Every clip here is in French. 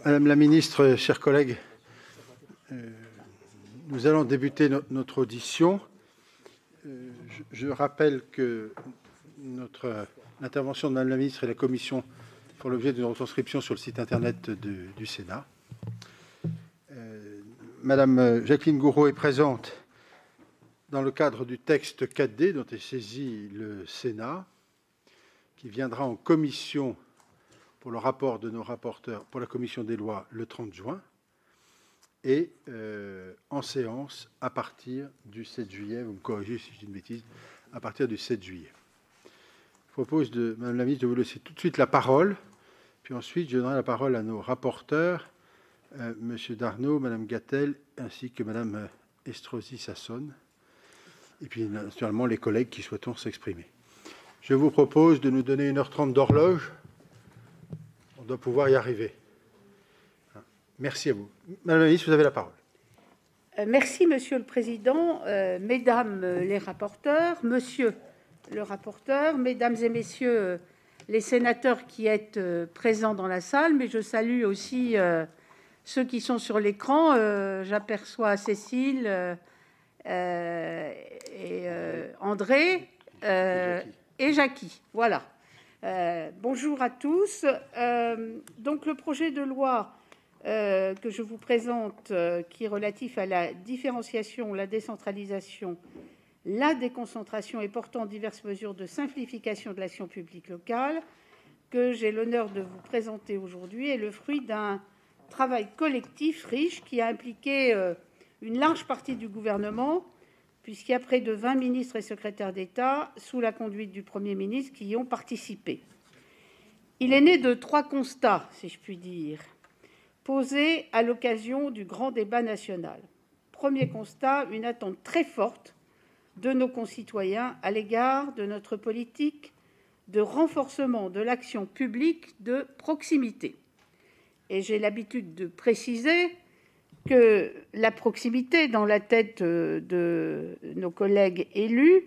Madame la ministre, chers collègues, nous allons débuter notre audition. Je rappelle que l'intervention de Madame la ministre et la Commission font l'objet d'une retranscription sur le site internet du Sénat. Madame Jacqueline Gouraud est présente dans le cadre du texte 4D dont est saisi le Sénat, qui viendra en commission pour le rapport de nos rapporteurs pour la commission des lois le 30 juin et en séance à partir du 7 juillet. Vous me corrigez si je dis une bêtise, à partir du 7 juillet. Je propose, Madame la ministre, de vous laisser tout de suite la parole, puis ensuite je donnerai la parole à nos rapporteurs, Monsieur Darnaud, Madame Gatel, ainsi que Madame Estrosi Sassone, et puis naturellement les collègues qui souhaitent s'exprimer. Je vous propose de nous donner 1h30 d'horloge. On doit pouvoir y arriver. Merci à vous. Madame la ministre, vous avez la parole. Merci, Monsieur le Président, Mesdames les rapporteurs, Monsieur le rapporteur, Mesdames et Messieurs les sénateurs qui êtes présents dans la salle, mais je salue aussi ceux qui sont sur l'écran. J'aperçois Cécile et André et Jackie. Voilà. Bonjour à tous. Donc, le projet de loi que je vous présente, qui est relatif à la différenciation, la décentralisation, la déconcentration et portant diverses mesures de simplification de l'action publique locale, que j'ai l'honneur de vous présenter aujourd'hui, est le fruit d'un travail collectif riche qui a impliqué une large partie du gouvernement, puisqu'il y a près de 20 ministres et secrétaires d'État, sous la conduite du Premier ministre, qui y ont participé. Il est né de 3 constats, si je puis dire, posés à l'occasion du grand débat national. Premier constat, une attente très forte de nos concitoyens à l'égard de notre politique de renforcement de l'action publique de proximité. Et j'ai l'habitude de préciser que la proximité, dans la tête de nos collègues élus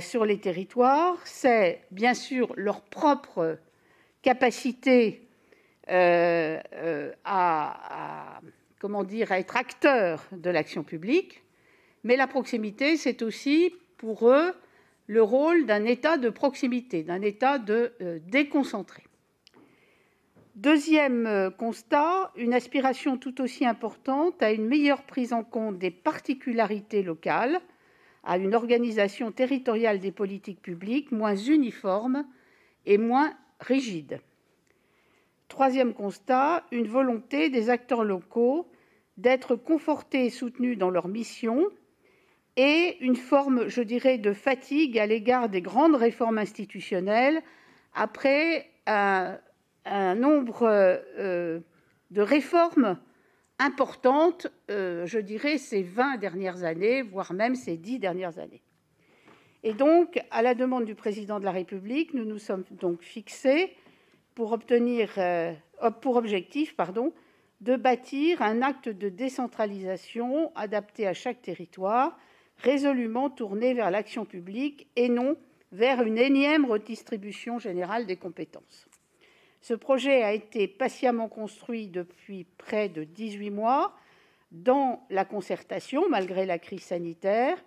sur les territoires, c'est bien sûr leur propre capacité à être acteurs de l'action publique, mais la proximité, c'est aussi pour eux le rôle d'un État de proximité, d'un État déconcentré. Deuxième constat, une aspiration tout aussi importante à une meilleure prise en compte des particularités locales, à une organisation territoriale des politiques publiques moins uniforme et moins rigide. Troisième constat, une volonté des acteurs locaux d'être confortés et soutenus dans leur mission et une forme, je dirais, de fatigue à l'égard des grandes réformes institutionnelles après un nombre de réformes importantes, je dirais, ces 20 dernières années, voire même ces 10 dernières années. Et donc, à la demande du Président de la République, nous nous sommes donc fixés pour objectif de bâtir un acte de décentralisation adapté à chaque territoire, résolument tourné vers l'action publique et non vers une énième redistribution générale des compétences. Ce projet a été patiemment construit depuis près de 18 mois dans la concertation, malgré la crise sanitaire,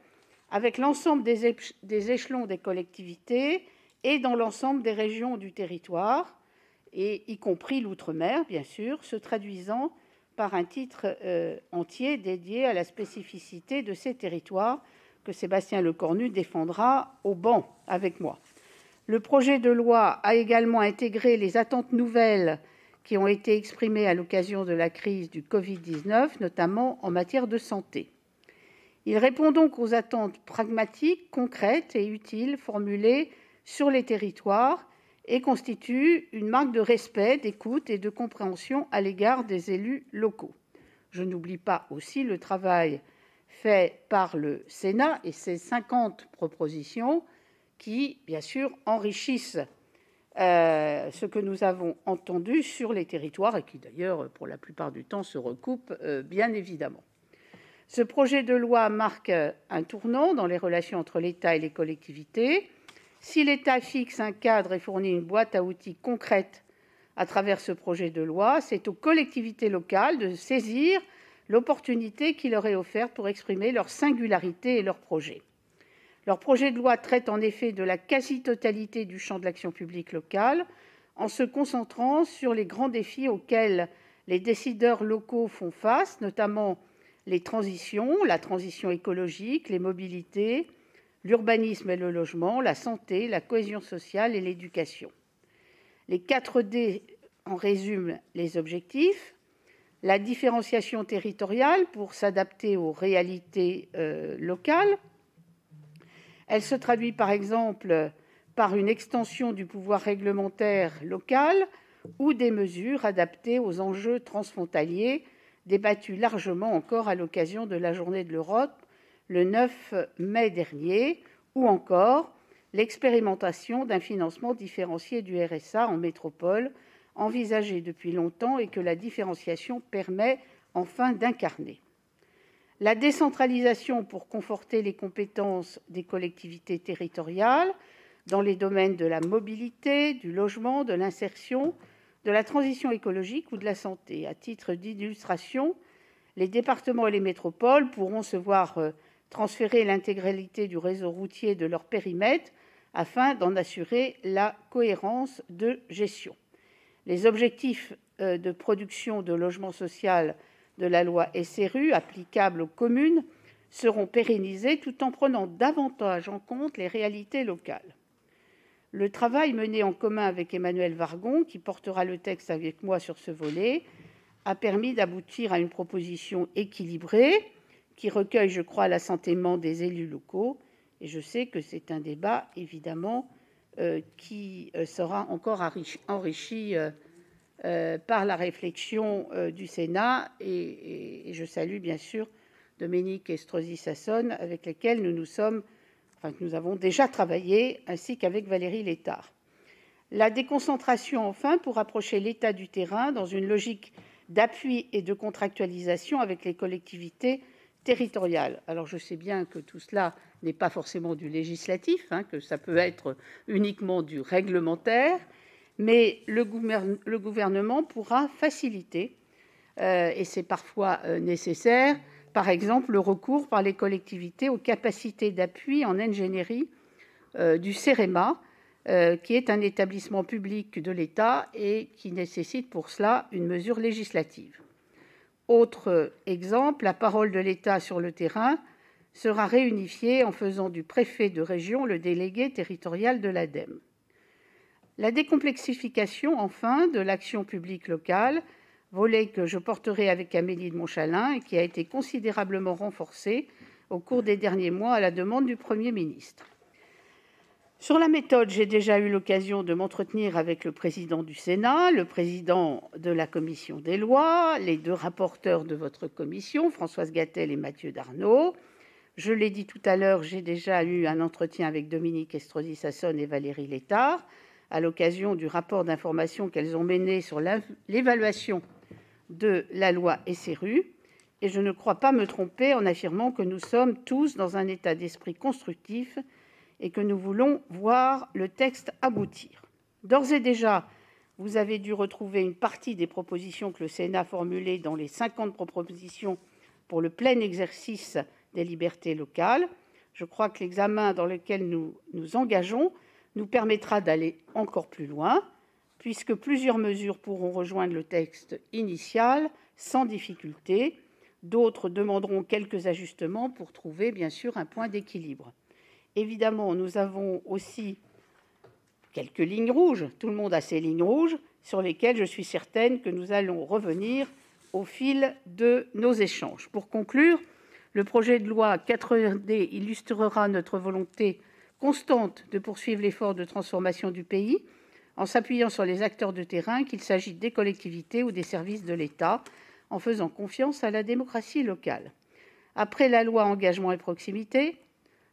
avec l'ensemble des échelons des collectivités et dans l'ensemble des régions du territoire, et y compris l'outre-mer, bien sûr, se traduisant par un titre entier dédié à la spécificité de ces territoires que Sébastien Lecornu défendra au banc avec moi. Le projet de loi a également intégré les attentes nouvelles qui ont été exprimées à l'occasion de la crise du Covid-19, notamment en matière de santé. Il répond donc aux attentes pragmatiques, concrètes et utiles formulées sur les territoires et constitue une marque de respect, d'écoute et de compréhension à l'égard des élus locaux. Je n'oublie pas aussi le travail fait par le Sénat et ses 50 propositions qui, bien sûr, enrichissent ce que nous avons entendu sur les territoires et qui, d'ailleurs, pour la plupart du temps, se recoupent, bien évidemment. Ce projet de loi marque un tournant dans les relations entre l'État et les collectivités. Si l'État fixe un cadre et fournit une boîte à outils concrète à travers ce projet de loi. C'est aux collectivités locales de saisir l'opportunité qui leur est offerte pour exprimer leur singularité et leurs projets. Leur projet de loi traite en effet de la quasi-totalité du champ de l'action publique locale, en se concentrant sur les grands défis auxquels les décideurs locaux font face, notamment les transitions, la transition écologique, les mobilités, l'urbanisme et le logement, la santé, la cohésion sociale et l'éducation. Les 4D en résument les objectifs. La différenciation territoriale pour s'adapter aux réalités locales. Elle se traduit par exemple par une extension du pouvoir réglementaire local ou des mesures adaptées aux enjeux transfrontaliers, débattues largement encore à l'occasion de la Journée de l'Europe le 9 mai dernier, ou encore l'expérimentation d'un financement différencié du RSA en métropole, envisagée depuis longtemps et que la différenciation permet enfin d'incarner. La décentralisation pour conforter les compétences des collectivités territoriales dans les domaines de la mobilité, du logement, de l'insertion, de la transition écologique ou de la santé. À titre d'illustration, les départements et les métropoles pourront se voir transférer l'intégralité du réseau routier de leur périmètre afin d'en assurer la cohérence de gestion. Les objectifs de production de logement social de la loi SRU applicables aux communes seront pérennisés tout en prenant davantage en compte les réalités locales. Le travail mené en commun avec Emmanuelle Wargon, qui portera le texte avec moi sur ce volet, a permis d'aboutir à une proposition équilibrée qui recueille, je crois, l'assentiment des élus locaux. Et je sais que c'est un débat, évidemment, qui sera encore enrichi par la réflexion du Sénat. Et je salue, bien sûr, Dominique Estrosi Sassone, avec lesquels nous avons déjà travaillé, ainsi qu'avec Valérie Létard. La déconcentration, enfin, pour rapprocher l'État du terrain dans une logique d'appui et de contractualisation avec les collectivités territoriales. Alors, je sais bien que tout cela n'est pas forcément du législatif, que ça peut être uniquement du réglementaire, mais le gouvernement pourra faciliter, et c'est parfois nécessaire, par exemple, le recours par les collectivités aux capacités d'appui en ingénierie du CEREMA, qui est un établissement public de l'État et qui nécessite pour cela une mesure législative. Autre exemple, la parole de l'État sur le terrain sera réunifiée en faisant du préfet de région le délégué territorial de l'ADEME. La décomplexification, enfin, de l'action publique locale, volet que je porterai avec Amélie de Montchalin et qui a été considérablement renforcé au cours des derniers mois à la demande du Premier ministre. Sur la méthode, j'ai déjà eu l'occasion de m'entretenir avec le président du Sénat, le président de la commission des lois, les 2 rapporteurs de votre commission, Françoise Gatel et Mathieu Darnaud. Je l'ai dit tout à l'heure, j'ai déjà eu un entretien avec Dominique Estrosi Sassone et Valérie Létard à l'occasion du rapport d'information qu'elles ont mené sur l'évaluation de la loi SRU. Et je ne crois pas me tromper en affirmant que nous sommes tous dans un état d'esprit constructif et que nous voulons voir le texte aboutir. D'ores et déjà, vous avez dû retrouver une partie des propositions que le Sénat formulait dans les 50 propositions pour le plein exercice des libertés locales. Je crois que l'examen dans lequel nous nous engageons nous permettra d'aller encore plus loin, puisque plusieurs mesures pourront rejoindre le texte initial sans difficulté. D'autres demanderont quelques ajustements pour trouver, bien sûr, un point d'équilibre. Évidemment, nous avons aussi quelques lignes rouges. Tout le monde a ses lignes rouges sur lesquelles je suis certaine que nous allons revenir au fil de nos échanges. Pour conclure, le projet de loi 4D illustrera notre volonté constante de poursuivre l'effort de transformation du pays en s'appuyant sur les acteurs de terrain, qu'il s'agisse des collectivités ou des services de l'État, en faisant confiance à la démocratie locale. Après la loi Engagement et Proximité,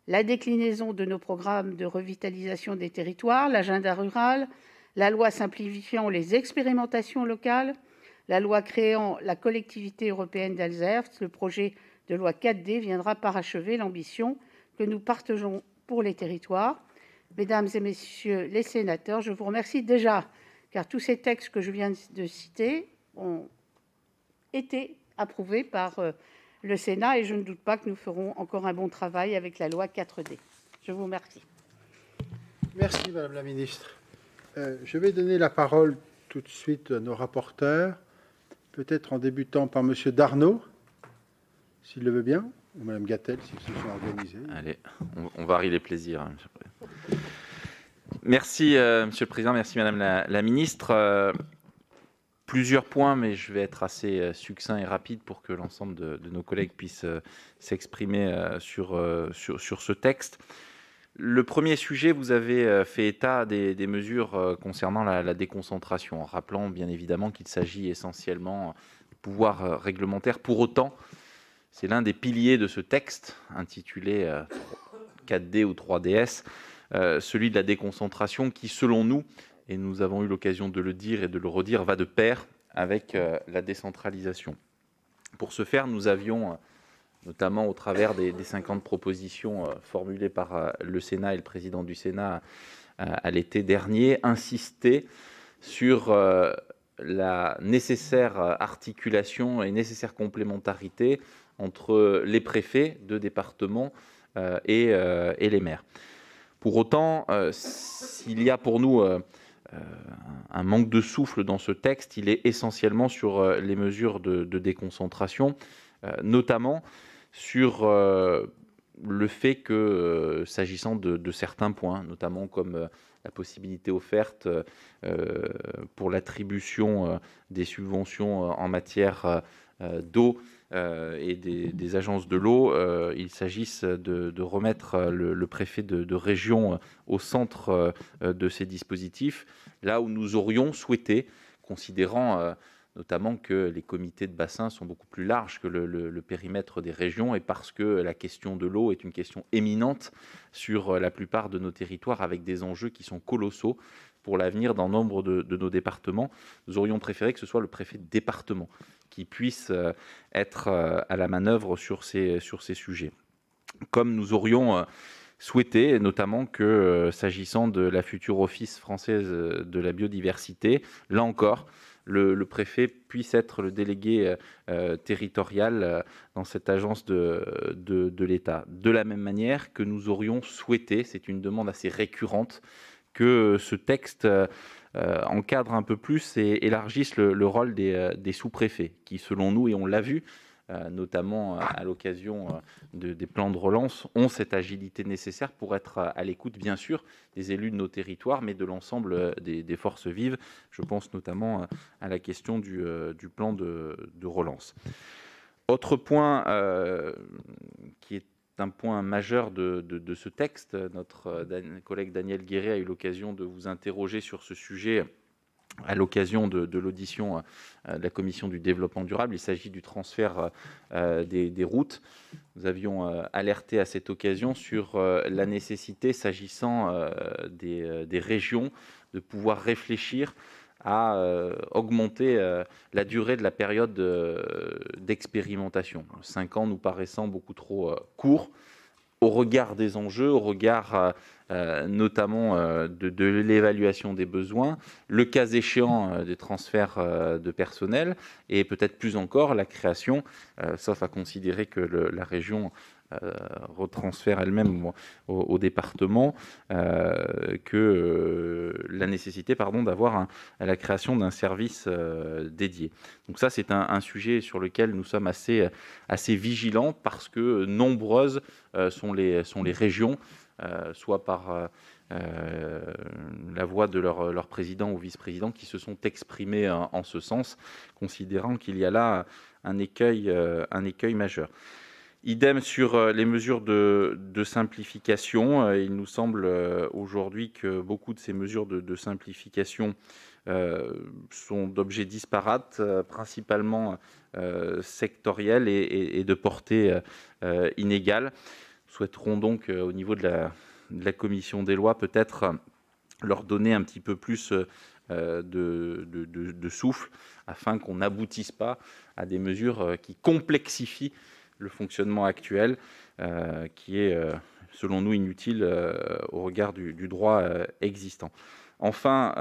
la déclinaison de nos programmes de revitalisation des territoires, l'agenda rural, la loi simplifiant les expérimentations locales, la loi créant la Collectivité européenne d'Alsace, le projet de loi 4D viendra parachever l'ambition que nous partageons pour les territoires. Mesdames et messieurs les sénateurs, je vous remercie déjà car tous ces textes que je viens de citer ont été approuvés par le Sénat et je ne doute pas que nous ferons encore un bon travail avec la loi 4D. Je vous remercie. Merci, Madame la Ministre. Je vais donner la parole tout de suite à nos rapporteurs, peut-être en débutant par Monsieur Darnaud, s'il le veut bien, ou Madame Gatel, s'ils se sont organisés. Allez, on varie les plaisirs. Hein, merci, Monsieur le Président, merci, Madame la Ministre. Plusieurs points, mais je vais être assez succinct et rapide pour que l'ensemble de nos collègues puissent s'exprimer sur ce texte. Le premier sujet, vous avez fait état des mesures concernant la déconcentration, en rappelant bien évidemment qu'il s'agit essentiellement de pouvoir réglementaire. Pour autant, c'est l'un des piliers de ce texte, intitulé 4D ou 3DS, celui de la déconcentration qui, selon nous, et nous avons eu l'occasion de le dire et de le redire, va de pair avec la décentralisation. Pour ce faire, nous avions, notamment au travers des 50 propositions formulées par le Sénat et le président du Sénat à l'été dernier, insisté sur la nécessaire articulation et nécessaire complémentarité entre les préfets de département et les maires. Pour autant, s'il y a pour nous un manque de souffle dans ce texte, il est essentiellement sur les mesures de déconcentration, notamment sur le fait que, s'agissant de certains points, notamment comme la possibilité offerte pour l'attribution des subventions en matière d'eau et des agences de l'eau, il s'agisse de remettre le préfet de région au centre de ces dispositifs, là où nous aurions souhaité, considérant notamment que les comités de bassin sont beaucoup plus larges que le périmètre des régions et parce que la question de l'eau est une question éminente sur la plupart de nos territoires avec des enjeux qui sont colossaux pour l'avenir dans nombre de nos départements. Nous aurions préféré que ce soit le préfet de département qui puisse être à la manœuvre sur ces sujets. Comme nous aurions souhaité, notamment que s'agissant de la future Office française de la biodiversité, là encore, le préfet puisse être le délégué territorial dans cette agence de l'État. De la même manière que nous aurions souhaité, c'est une demande assez récurrente, que ce texte encadre un peu plus et élargisse le rôle des sous-préfets, qui selon nous, et on l'a vu, notamment à l'occasion des plans de relance, ont cette agilité nécessaire pour être à l'écoute, bien sûr, des élus de nos territoires, mais de l'ensemble des forces vives. Je pense notamment à la question du plan de relance. Autre point qui est un point majeur de ce texte, notre collègue Daniel Guéret a eu l'occasion de vous interroger sur ce sujet à l'occasion de l'audition de la Commission du développement durable. Il s'agit du transfert des routes. Nous avions alerté à cette occasion sur la nécessité, s'agissant des régions, de pouvoir réfléchir à augmenter la durée de la période d'expérimentation. 5 ans nous paraissant beaucoup trop court au regard des enjeux, au regard notamment de l'évaluation des besoins, le cas échéant des transferts de personnel et peut-être plus encore la création, sauf à considérer que la région retransfère elle-même au département, que la nécessité d'avoir la création d'un service dédié. Donc ça, c'est un sujet sur lequel nous sommes assez vigilants parce que nombreuses sont les régions, soit par la voix de leur président ou vice-président qui se sont exprimés en ce sens, considérant qu'il y a là un écueil majeur. Idem sur les mesures de simplification. Il nous semble aujourd'hui que beaucoup de ces mesures de simplification sont d'objets disparates, principalement sectoriels et de portée inégale. Nous souhaiterons donc, au niveau de la commission des lois, peut-être leur donner un petit peu plus de souffle, afin qu'on n'aboutisse pas à des mesures qui complexifient le fonctionnement actuel, qui est, selon nous, inutile au regard du droit existant. Enfin,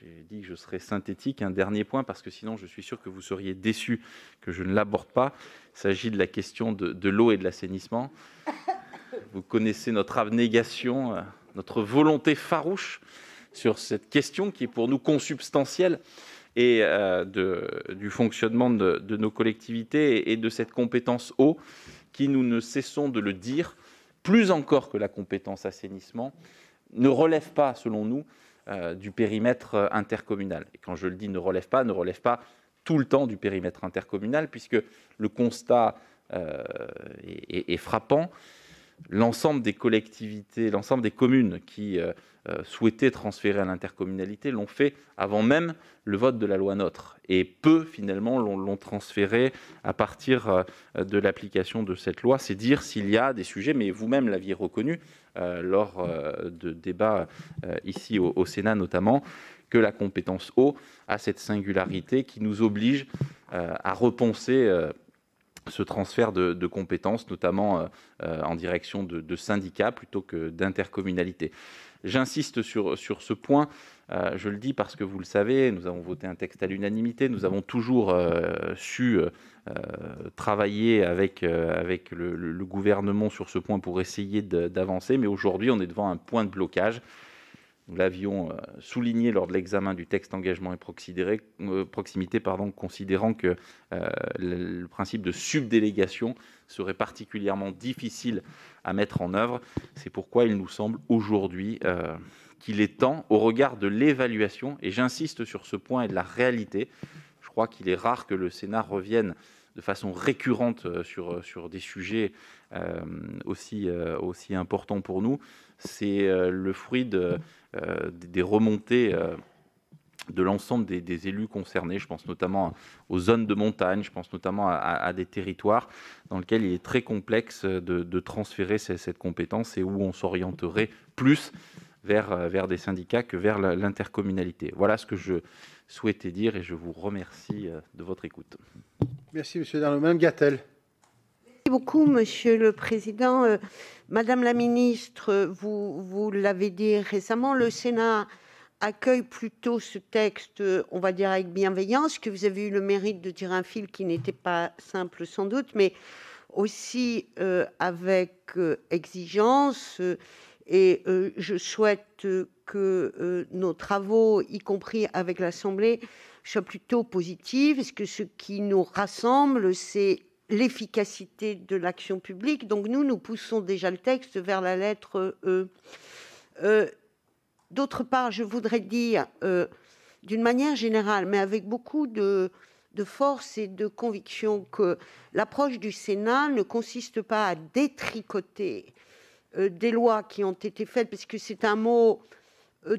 j'ai dit que je serais synthétique. Un dernier point, parce que sinon je suis sûr que vous seriez déçus que je ne l'aborde pas. Il s'agit de la question de l'eau et de l'assainissement. Vous connaissez notre abnégation, notre volonté farouche sur cette question qui est pour nous consubstantielle et du fonctionnement de nos collectivités et de cette compétence eau qui, nous ne cessons de le dire, plus encore que la compétence assainissement, ne relève pas, selon nous, du périmètre intercommunal. Et quand je le dis ne relève pas tout le temps du périmètre intercommunal, puisque le constat est frappant. L'ensemble des collectivités, l'ensemble des communes qui souhaitaient transférer à l'intercommunalité l'ont fait avant même le vote de la loi NOTRe. Et peu, finalement, l'ont transféré à partir de l'application de cette loi. C'est dire s'il y a des sujets, mais vous-même l'aviez reconnu lors de débats ici au Sénat notamment, que la compétence eau a cette singularité qui nous oblige à repenser ce transfert de compétences, notamment en direction de syndicats plutôt que d'intercommunalité. J'insiste sur ce point, je le dis parce que vous le savez, nous avons voté un texte à l'unanimité, nous avons toujours su travailler avec le gouvernement sur ce point pour essayer d'avancer, mais aujourd'hui on est devant un point de blocage. Nous l'avions souligné lors de l'examen du texte engagement et proximité, considérant que le principe de subdélégation serait particulièrement difficile à mettre en œuvre. C'est pourquoi il nous semble aujourd'hui qu'il est temps, au regard de l'évaluation, et j'insiste sur ce point et de la réalité, je crois qu'il est rare que le Sénat revienne de façon récurrente sur des sujets aussi importants pour nous. C'est le fruit des remontées de l'ensemble des élus concernés. Je pense notamment aux zones de montagne, je pense notamment à des territoires dans lesquels il est très complexe de transférer cette compétence et où on s'orienterait plus vers des syndicats que vers l'intercommunalité. Voilà ce que je souhaitais dire et je vous remercie de votre écoute. Merci, M. Darnaud. Mme Gatel. Merci beaucoup, Monsieur le Président. Madame la ministre, vous l'avez dit récemment, le Sénat accueille plutôt ce texte, on va dire avec bienveillance, que vous avez eu le mérite de tirer un fil qui n'était pas simple sans doute, mais aussi avec exigence. Et je souhaite que nos travaux, y compris avec l'Assemblée, soient plutôt positifs, parce que ce qui nous rassemble, c'est l'efficacité de l'action publique. Donc nous poussons déjà le texte vers la lettre E. D'autre part, je voudrais dire, d'une manière générale, mais avec beaucoup de force et de conviction, que l'approche du Sénat ne consiste pas à détricoter des lois qui ont été faites, parce que c'est un mot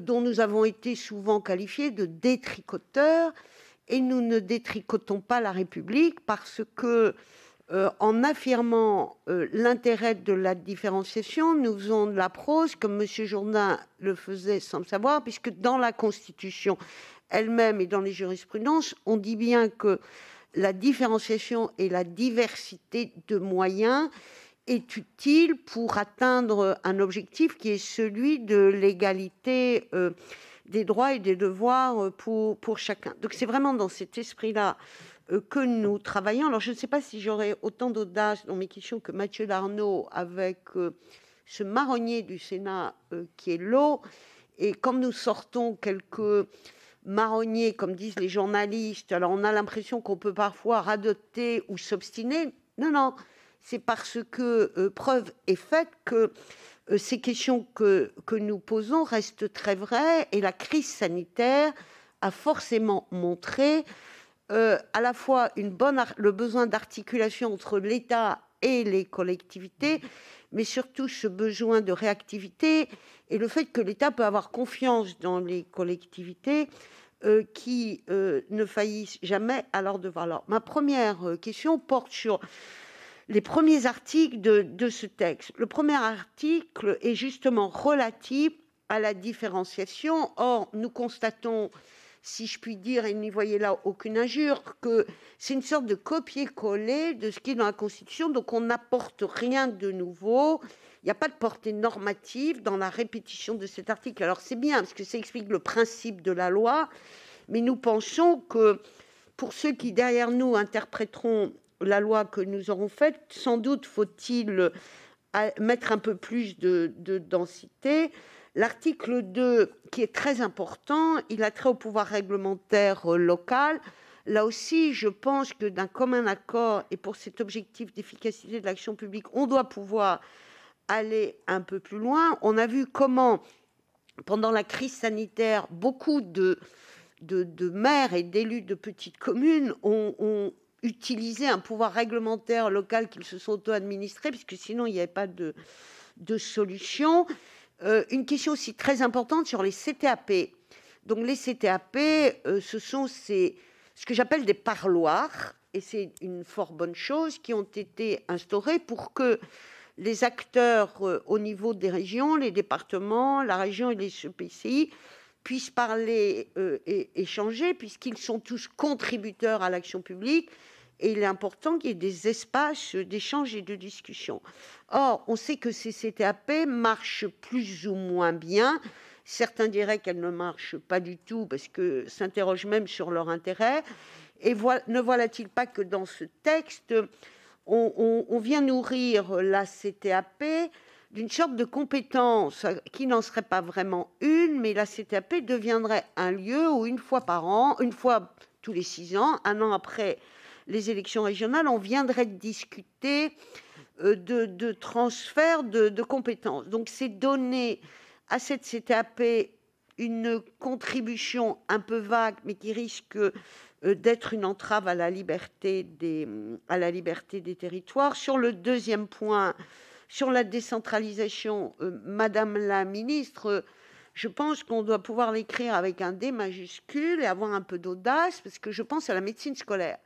dont nous avons été souvent qualifiés de détricoteurs, et nous ne détricotons pas la République, parce que en affirmant l'intérêt de la différenciation, nous faisons de la prose, comme M. Jourdain le faisait sans le savoir, puisque dans la Constitution elle-même et dans les jurisprudences, on dit bien que la différenciation et la diversité de moyens est utile pour atteindre un objectif qui est celui de l'égalité des droits et des devoirs pour chacun. Donc c'est vraiment dans cet esprit-là que nous travaillons. Alors je ne sais pas si j'aurai autant d'audace dans mes questions que Mathieu Darnaud avec ce marronnier du Sénat qui est l'eau. Et comme nous sortons quelques marronniers, comme disent les journalistes, alors on a l'impression qu'on peut parfois radoter ou s'obstiner. Non, c'est parce que preuve est faite que ces questions que nous posons restent très vraies, et la crise sanitaire a forcément montré à la fois le besoin d'articulation entre l'État et les collectivités, mais surtout ce besoin de réactivité et le fait que l'État peut avoir confiance dans les collectivités qui ne faillissent jamais à leur devoir. Alors, ma première question porte sur les premiers articles de ce texte. Le premier article est justement relatif à la différenciation. Or, nous constatons si je puis dire, et n'y voyez là aucune injure, que c'est une sorte de copier-coller de ce qui est dans la Constitution, donc on n'apporte rien de nouveau. Il n'y a pas de portée normative dans la répétition de cet article. Alors c'est bien, parce que ça explique le principe de la loi, mais nous pensons que pour ceux qui, derrière nous, interpréteront la loi que nous aurons faite, sans doute faut-il mettre un peu plus de densité. L'article 2, qui est très important, il a trait au pouvoir réglementaire local. Là aussi, je pense que d'un commun accord, et pour cet objectif d'efficacité de l'action publique, on doit pouvoir aller un peu plus loin. On a vu comment, pendant la crise sanitaire, beaucoup de maires et d'élus de petites communes ont utilisé un pouvoir réglementaire local qu'ils se sont auto-administrés, puisque sinon il n'y avait pas de solution. Une question aussi très importante sur les CTAP. Donc les CTAP, ce sont ce que j'appelle des parloirs, et c'est une fort bonne chose, qui ont été instaurés pour que les acteurs au niveau des régions, les départements, la région et les EPCI puissent parler et échanger, puisqu'ils sont tous contributeurs à l'action publique, et il est important qu'il y ait des espaces d'échange et de discussion. Or, on sait que ces CTAP marchent plus ou moins bien. Certains diraient qu'elles ne marchent pas du tout, parce que s'interrogent même sur leur intérêt. Et ne voilà-t-il pas que dans ce texte, on vient nourrir la CTAP d'une sorte de compétence qui n'en serait pas vraiment une, mais la CTAP deviendrait un lieu où une fois par an, une fois tous les 6 ans, un an après les élections régionales, on viendrait discuter de transfert de compétences. Donc c'est donner à cette CTAP une contribution un peu vague, mais qui risque d'être une entrave à la liberté des territoires. Sur le deuxième point, sur la décentralisation, Madame la ministre, je pense qu'on doit pouvoir l'écrire avec un D majuscule et avoir un peu d'audace, parce que je pense à la médecine scolaire.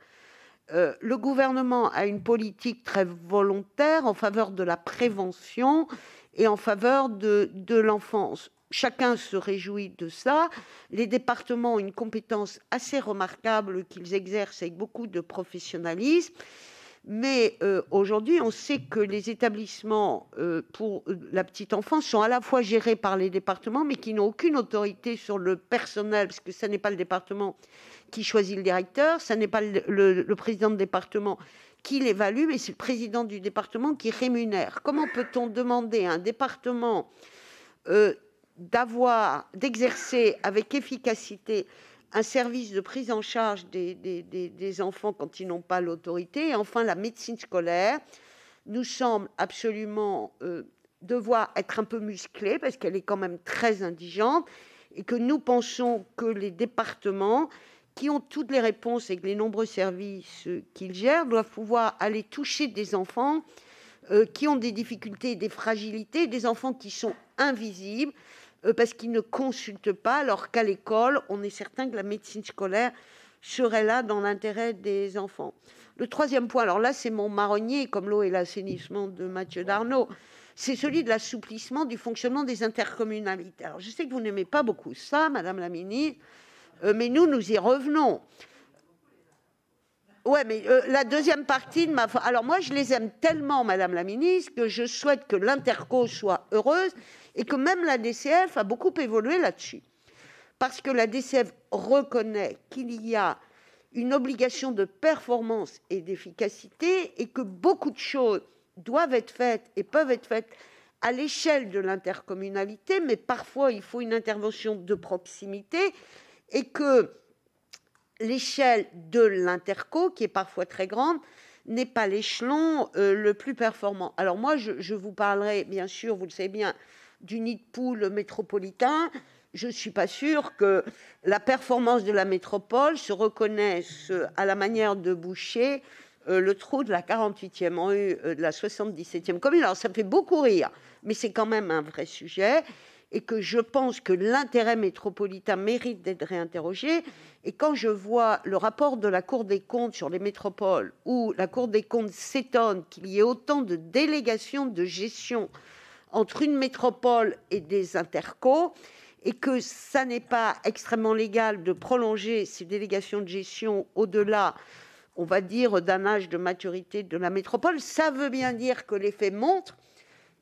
Le gouvernement a une politique très volontaire en faveur de la prévention et en faveur de l'enfance. Chacun se réjouit de ça. Les départements ont une compétence assez remarquable qu'ils exercent avec beaucoup de professionnalisme. Mais aujourd'hui, on sait que les établissements pour la petite enfance sont à la fois gérés par les départements, mais qui n'ont aucune autorité sur le personnel, parce que ce n'est pas le département qui choisit le directeur, ce n'est pas le président de département qui l'évalue, mais c'est le président du département qui rémunère. Comment peut-on demander à un département d'exercer avec efficacité un service de prise en charge des enfants quand ils n'ont pas l'autorité? Et enfin, la médecine scolaire nous semble absolument devoir être un peu musclée, parce qu'elle est quand même très indigente, et que nous pensons que les départements, qui ont toutes les réponses avec les nombreux services qu'ils gèrent, doivent pouvoir aller toucher des enfants qui ont des difficultés et des fragilités, des enfants qui sont invisibles, parce qu'ils ne consultent pas, alors qu'à l'école, on est certain que la médecine scolaire serait là dans l'intérêt des enfants. Le troisième point, alors là, c'est mon marronnier, comme l'eau et l'assainissement de Mathieu Darnaud, c'est celui de l'assouplissement du fonctionnement des intercommunalités. Alors, je sais que vous n'aimez pas beaucoup ça, Madame la ministre, mais nous y revenons. Ouais, mais la deuxième partie de ma... Alors moi, je les aime tellement, Madame la ministre, que je souhaite que l'interco soit heureuse, et que même la DCF a beaucoup évolué là-dessus. Parce que la DCF reconnaît qu'il y a une obligation de performance et d'efficacité, et que beaucoup de choses doivent être faites et peuvent être faites à l'échelle de l'intercommunalité, mais parfois il faut une intervention de proximité, et que l'échelle de l'interco, qui est parfois très grande, n'est pas l'échelon le plus performant. Alors moi, je vous parlerai, bien sûr, vous le savez bien, du nid de poule métropolitain. Je ne suis pas sûre que la performance de la métropole se reconnaisse à la manière de boucher le trou de la 48e rue de la 77e commune. Alors ça me fait beaucoup rire, mais c'est quand même un vrai sujet, et que je pense que l'intérêt métropolitain mérite d'être réinterrogé. Et quand je vois le rapport de la Cour des comptes sur les métropoles, où la Cour des comptes s'étonne qu'il y ait autant de délégations de gestion entre une métropole et des intercos, et que ça n'est pas extrêmement légal de prolonger ces délégations de gestion au-delà, on va dire, d'un âge de maturité de la métropole, ça veut bien dire que les faits montrent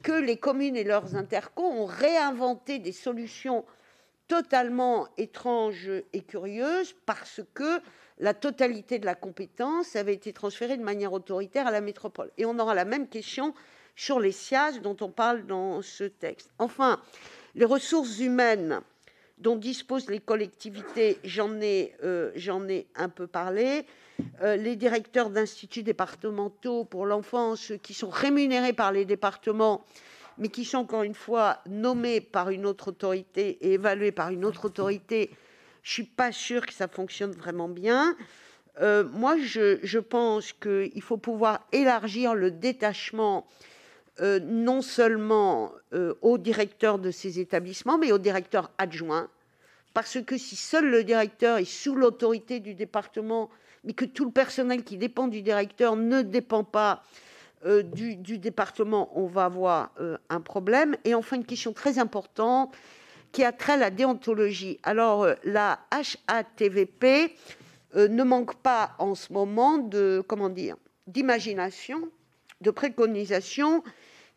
que les communes et leurs intercos ont réinventé des solutions totalement étranges et curieuses parce que la totalité de la compétence avait été transférée de manière autoritaire à la métropole. Et on aura la même question sur les SIAZ dont on parle dans ce texte. Enfin, les ressources humaines dont disposent les collectivités, j'en ai un peu parlé. Les directeurs d'instituts départementaux pour l'enfance qui sont rémunérés par les départements, mais qui sont encore une fois nommés par une autre autorité et évalués par une autre autorité, je ne suis pas sûre que ça fonctionne vraiment bien. Moi, je pense qu'il faut pouvoir élargir le détachement non seulement au directeur de ces établissements, mais au directeur adjoint. Parce que si seul le directeur est sous l'autorité du département, mais que tout le personnel qui dépend du directeur ne dépend pas du département, on va avoir un problème. Et enfin, une question très importante qui a trait à la déontologie. Alors, la HATVP ne manque pas en ce moment d'imagination, de préconisation,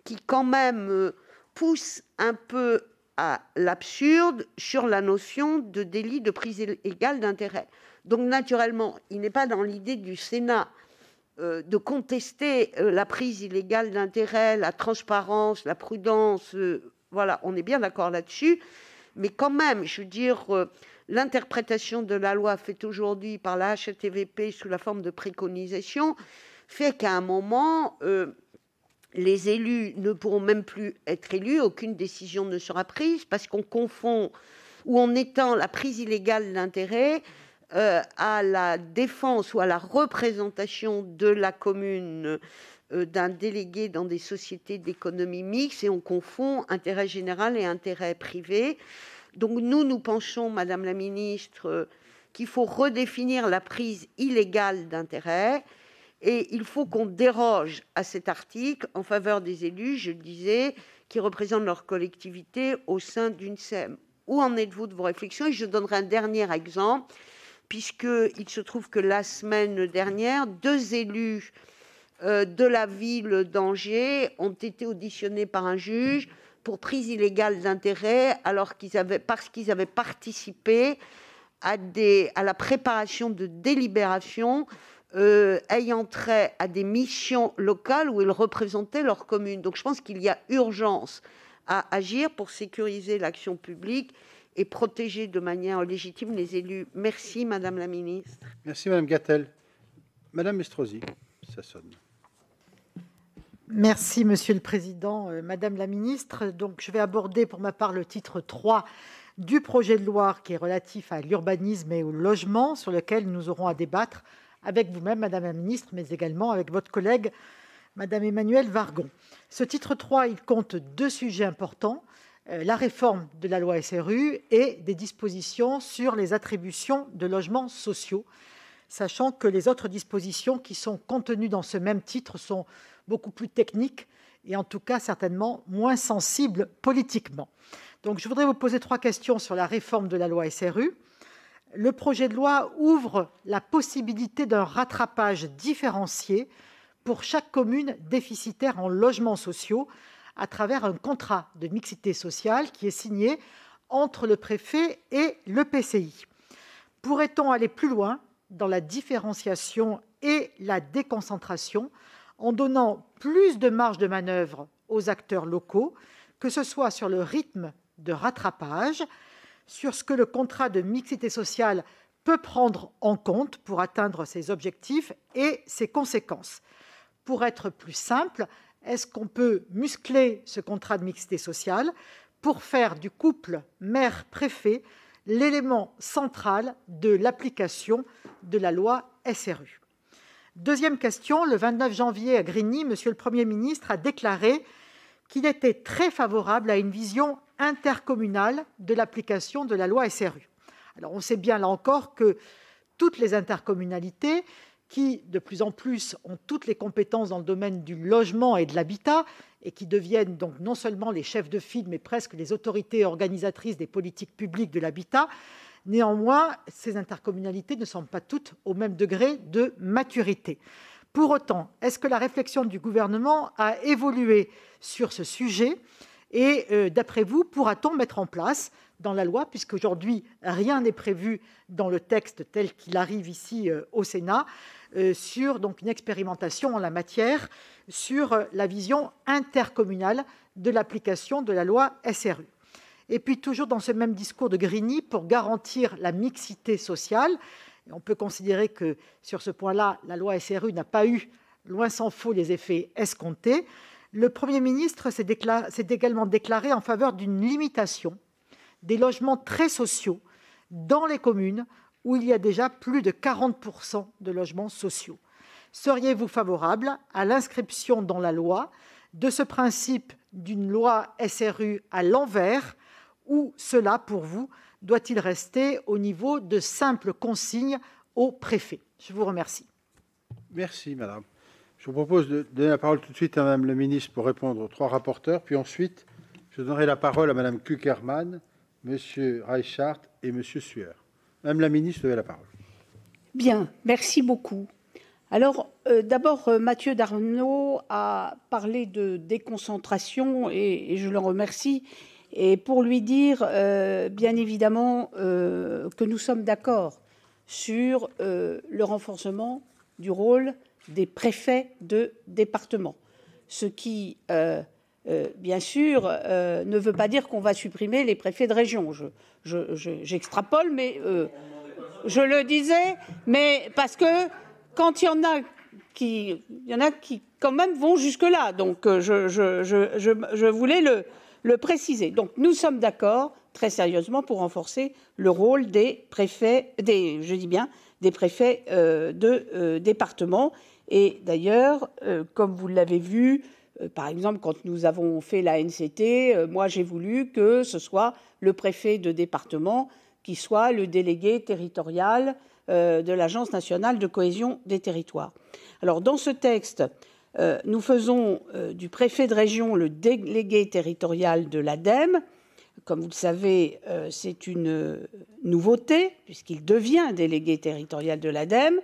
qui quand même pousse un peu à l'absurde sur la notion de délit de prise illégale d'intérêt. Donc, naturellement, il n'est pas dans l'idée du Sénat de contester la prise illégale d'intérêt, la transparence, la prudence. Voilà, on est bien d'accord là-dessus. Mais quand même, je veux dire, l'interprétation de la loi faite aujourd'hui par la HATVP sous la forme de préconisation fait qu'à un moment, les élus ne pourront même plus être élus, aucune décision ne sera prise parce qu'on confond ou on étend la prise illégale d'intérêt à la défense ou à la représentation de la commune d'un délégué dans des sociétés d'économie mixte et on confond intérêt général et intérêt privé. Donc nous pensons, Madame la Ministre, qu'il faut redéfinir la prise illégale d'intérêt et il faut qu'on déroge à cet article en faveur des élus, je le disais, qui représentent leur collectivité au sein d'une SEM. Où en êtes-vous de vos réflexions ? Et je donnerai un dernier exemple, puisqu'il se trouve que la semaine dernière, 2 élus de la ville d'Angers ont été auditionnés par un juge pour prise illégale d'intérêt parce qu'ils avaient participé à la préparation de délibérations ayant trait à des missions locales où ils représentaient leur commune. Donc je pense qu'il y a urgence à agir pour sécuriser l'action publique et protéger de manière légitime les élus. Merci, Madame la Ministre. Merci, Madame Gatel. Madame Estrosi, ça sonne. Merci, Monsieur le Président. Madame la Ministre, donc, je vais aborder pour ma part le titre 3 du projet de loi qui est relatif à l'urbanisme et au logement, sur lequel nous aurons à débattre avec vous-même, Madame la Ministre, mais également avec votre collègue, Madame Emmanuelle Wargon. Ce titre 3, il compte 2 sujets importants, la réforme de la loi SRU et des dispositions sur les attributions de logements sociaux, sachant que les autres dispositions qui sont contenues dans ce même titre sont beaucoup plus techniques et en tout cas certainement moins sensibles politiquement. Donc je voudrais vous poser 3 questions sur la réforme de la loi SRU. Le projet de loi ouvre la possibilité d'un rattrapage différencié pour chaque commune déficitaire en logements sociaux à travers un contrat de mixité sociale qui est signé entre le préfet et l'EPCI. Pourrait-on aller plus loin dans la différenciation et la déconcentration en donnant plus de marge de manœuvre aux acteurs locaux, que ce soit sur le rythme de rattrapage, sur ce que le contrat de mixité sociale peut prendre en compte pour atteindre ses objectifs et ses conséquences. Pour être plus simple, est-ce qu'on peut muscler ce contrat de mixité sociale pour faire du couple maire-préfet l'élément central de l'application de la loi SRU? Deuxième question, le 29 janvier à Grigny, Monsieur le Premier ministre a déclaré qu'il était très favorable à une vision intercommunale de l'application de la loi SRU. Alors on sait bien là encore que toutes les intercommunalités qui, de plus en plus, ont toutes les compétences dans le domaine du logement et de l'habitat, et qui deviennent donc non seulement les chefs de file, mais presque les autorités organisatrices des politiques publiques de l'habitat. Néanmoins, ces intercommunalités ne sont pas toutes au même degré de maturité. Pour autant, est-ce que la réflexion du gouvernement a évolué sur ce sujet? Et d'après vous, pourra-t-on mettre en place dans la loi, puisqu'aujourd'hui rien n'est prévu dans le texte tel qu'il arrive ici au Sénat, sur donc une expérimentation en la matière, sur la vision intercommunale de l'application de la loi SRU? Et puis toujours dans ce même discours de Grigny, pour garantir la mixité sociale, on peut considérer que sur ce point-là, la loi SRU n'a pas eu, loin s'en faut, les effets escomptés. Le Premier ministre s'est également déclaré en faveur d'une limitation des logements très sociaux dans les communes où il y a déjà plus de 40% de logements sociaux. Seriez-vous favorable à l'inscription dans la loi de ce principe d'une loi SRU à l'envers, ou cela, pour vous, doit-il rester au niveau de simples consignes au préfet? Je vous remercie. Merci, madame. Je vous propose de donner la parole tout de suite à madame le ministre pour répondre aux 3 rapporteurs, puis ensuite, je donnerai la parole à madame Cukierman, monsieur Reichart et monsieur Sueur. Madame la ministre, vous avez la parole. Bien, merci beaucoup. Alors, d'abord, Mathieu Darnaud a parlé de déconcentration et je le remercie. Et pour lui dire, bien évidemment, que nous sommes d'accord sur le renforcement du rôle des préfets de département. Ce qui, bien sûr, ne veut pas dire qu'on va supprimer les préfets de région. J'extrapole, mais je le disais, mais parce que quand il y en a qui quand même vont jusque-là. Donc, je voulais le préciser. Donc, nous sommes d'accord, très sérieusement, pour renforcer le rôle des préfets, des préfets de département. Et d'ailleurs, comme vous l'avez vu, par exemple, quand nous avons fait la NCT, moi, j'ai voulu que ce soit le préfet de département qui soit le délégué territorial de l'Agence nationale de cohésion des territoires. Alors, dans ce texte, nous faisons du préfet de région le délégué territorial de l'ADEME. Comme vous le savez, c'est une nouveauté, puisqu'il devient délégué territorial de l'ADEME.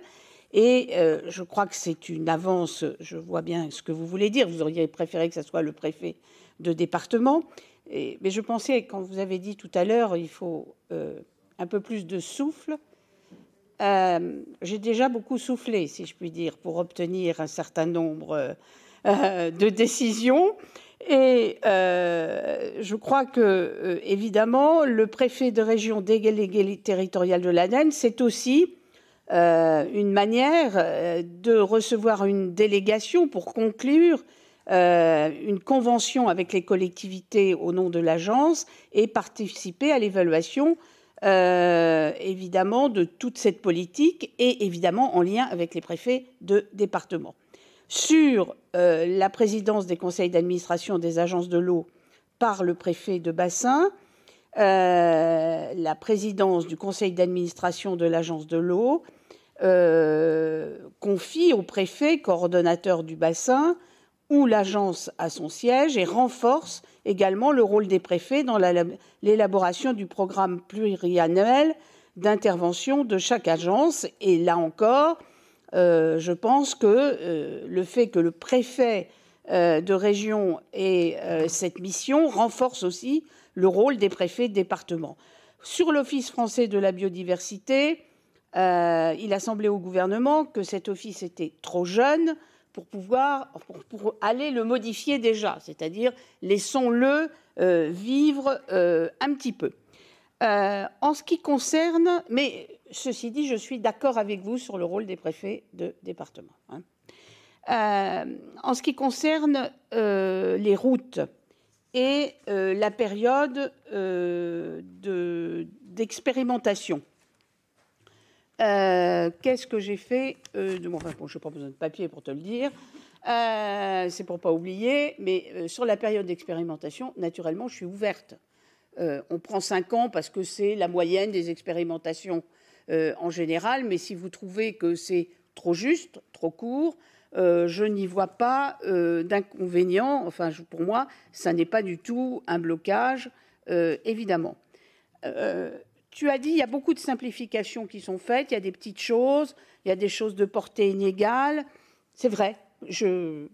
Et je crois que c'est une avance, je vois bien ce que vous voulez dire, vous auriez préféré que ce soit le préfet de département. Mais je pensais, quand vous avez dit tout à l'heure, il faut un peu plus de souffle. J'ai déjà beaucoup soufflé, si je puis dire, pour obtenir un certain nombre de décisions. Et je crois que, évidemment, le préfet de région délégué territorial de l'ADEME, c'est aussi une manière de recevoir une délégation pour conclure une convention avec les collectivités au nom de l'agence et participer à l'évaluation évidemment de toute cette politique et évidemment en lien avec les préfets de département. Sur la présidence des conseils d'administration des agences de l'eau par le préfet de bassin, la présidence du conseil d'administration de l'agence de l'eau confie au préfet coordonnateur du bassin où l'agence a son siège et renforce également le rôle des préfets dans l'élaboration du programme pluriannuel d'intervention de chaque agence. Et là encore, je pense que le fait que le préfet de région ait cette mission renforce aussi le rôle des préfets de département. Sur l'Office français de la biodiversité, il a semblé au gouvernement que cet office était trop jeune pour aller le modifier déjà, c'est-à-dire laissons-le vivre un petit peu. En ce qui concerne, mais ceci dit, je suis d'accord avec vous sur le rôle des préfets de département. En ce qui concerne les routes et la période d'expérimentation, qu'est-ce que j'ai fait je n'ai pas besoin de papier pour te le dire. C'est pour ne pas oublier. Mais sur la période d'expérimentation, naturellement, je suis ouverte. On prend 5 ans parce que c'est la moyenne des expérimentations en général. Mais si vous trouvez que c'est trop juste, trop court. Je n'y vois pas d'inconvénient. Enfin, pour moi, ça n'est pas du tout un blocage, évidemment. Tu as dit qu'il y a beaucoup de simplifications qui sont faites, il y a des petites choses, il y a des choses de portée inégale. C'est vrai,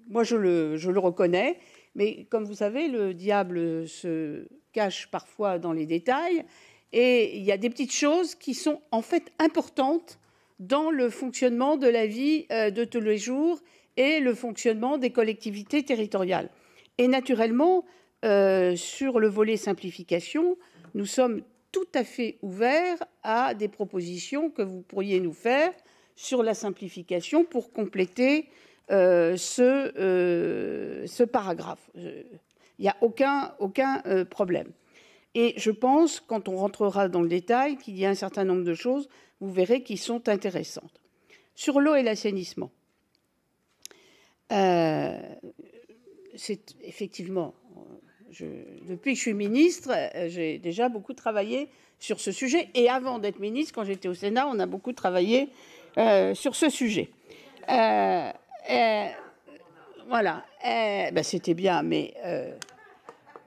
moi je le reconnais, mais comme vous savez, le diable se cache parfois dans les détails, et il y a des petites choses qui sont en fait importantes dans le fonctionnement de la vie de tous les jours et le fonctionnement des collectivités territoriales. Et naturellement, sur le volet simplification, nous sommes tout à fait ouverts à des propositions que vous pourriez nous faire sur la simplification pour compléter ce paragraphe. Il n'y a aucun problème. Et je pense, quand on rentrera dans le détail, qu'il y a un certain nombre de choses, vous verrez, qui sont intéressantes. Sur l'eau et l'assainissement, c'est effectivement... depuis que je suis ministre, j'ai déjà beaucoup travaillé sur ce sujet. Et avant d'être ministre, quand j'étais au Sénat, on a beaucoup travaillé sur ce sujet. Voilà. C'était bien, mais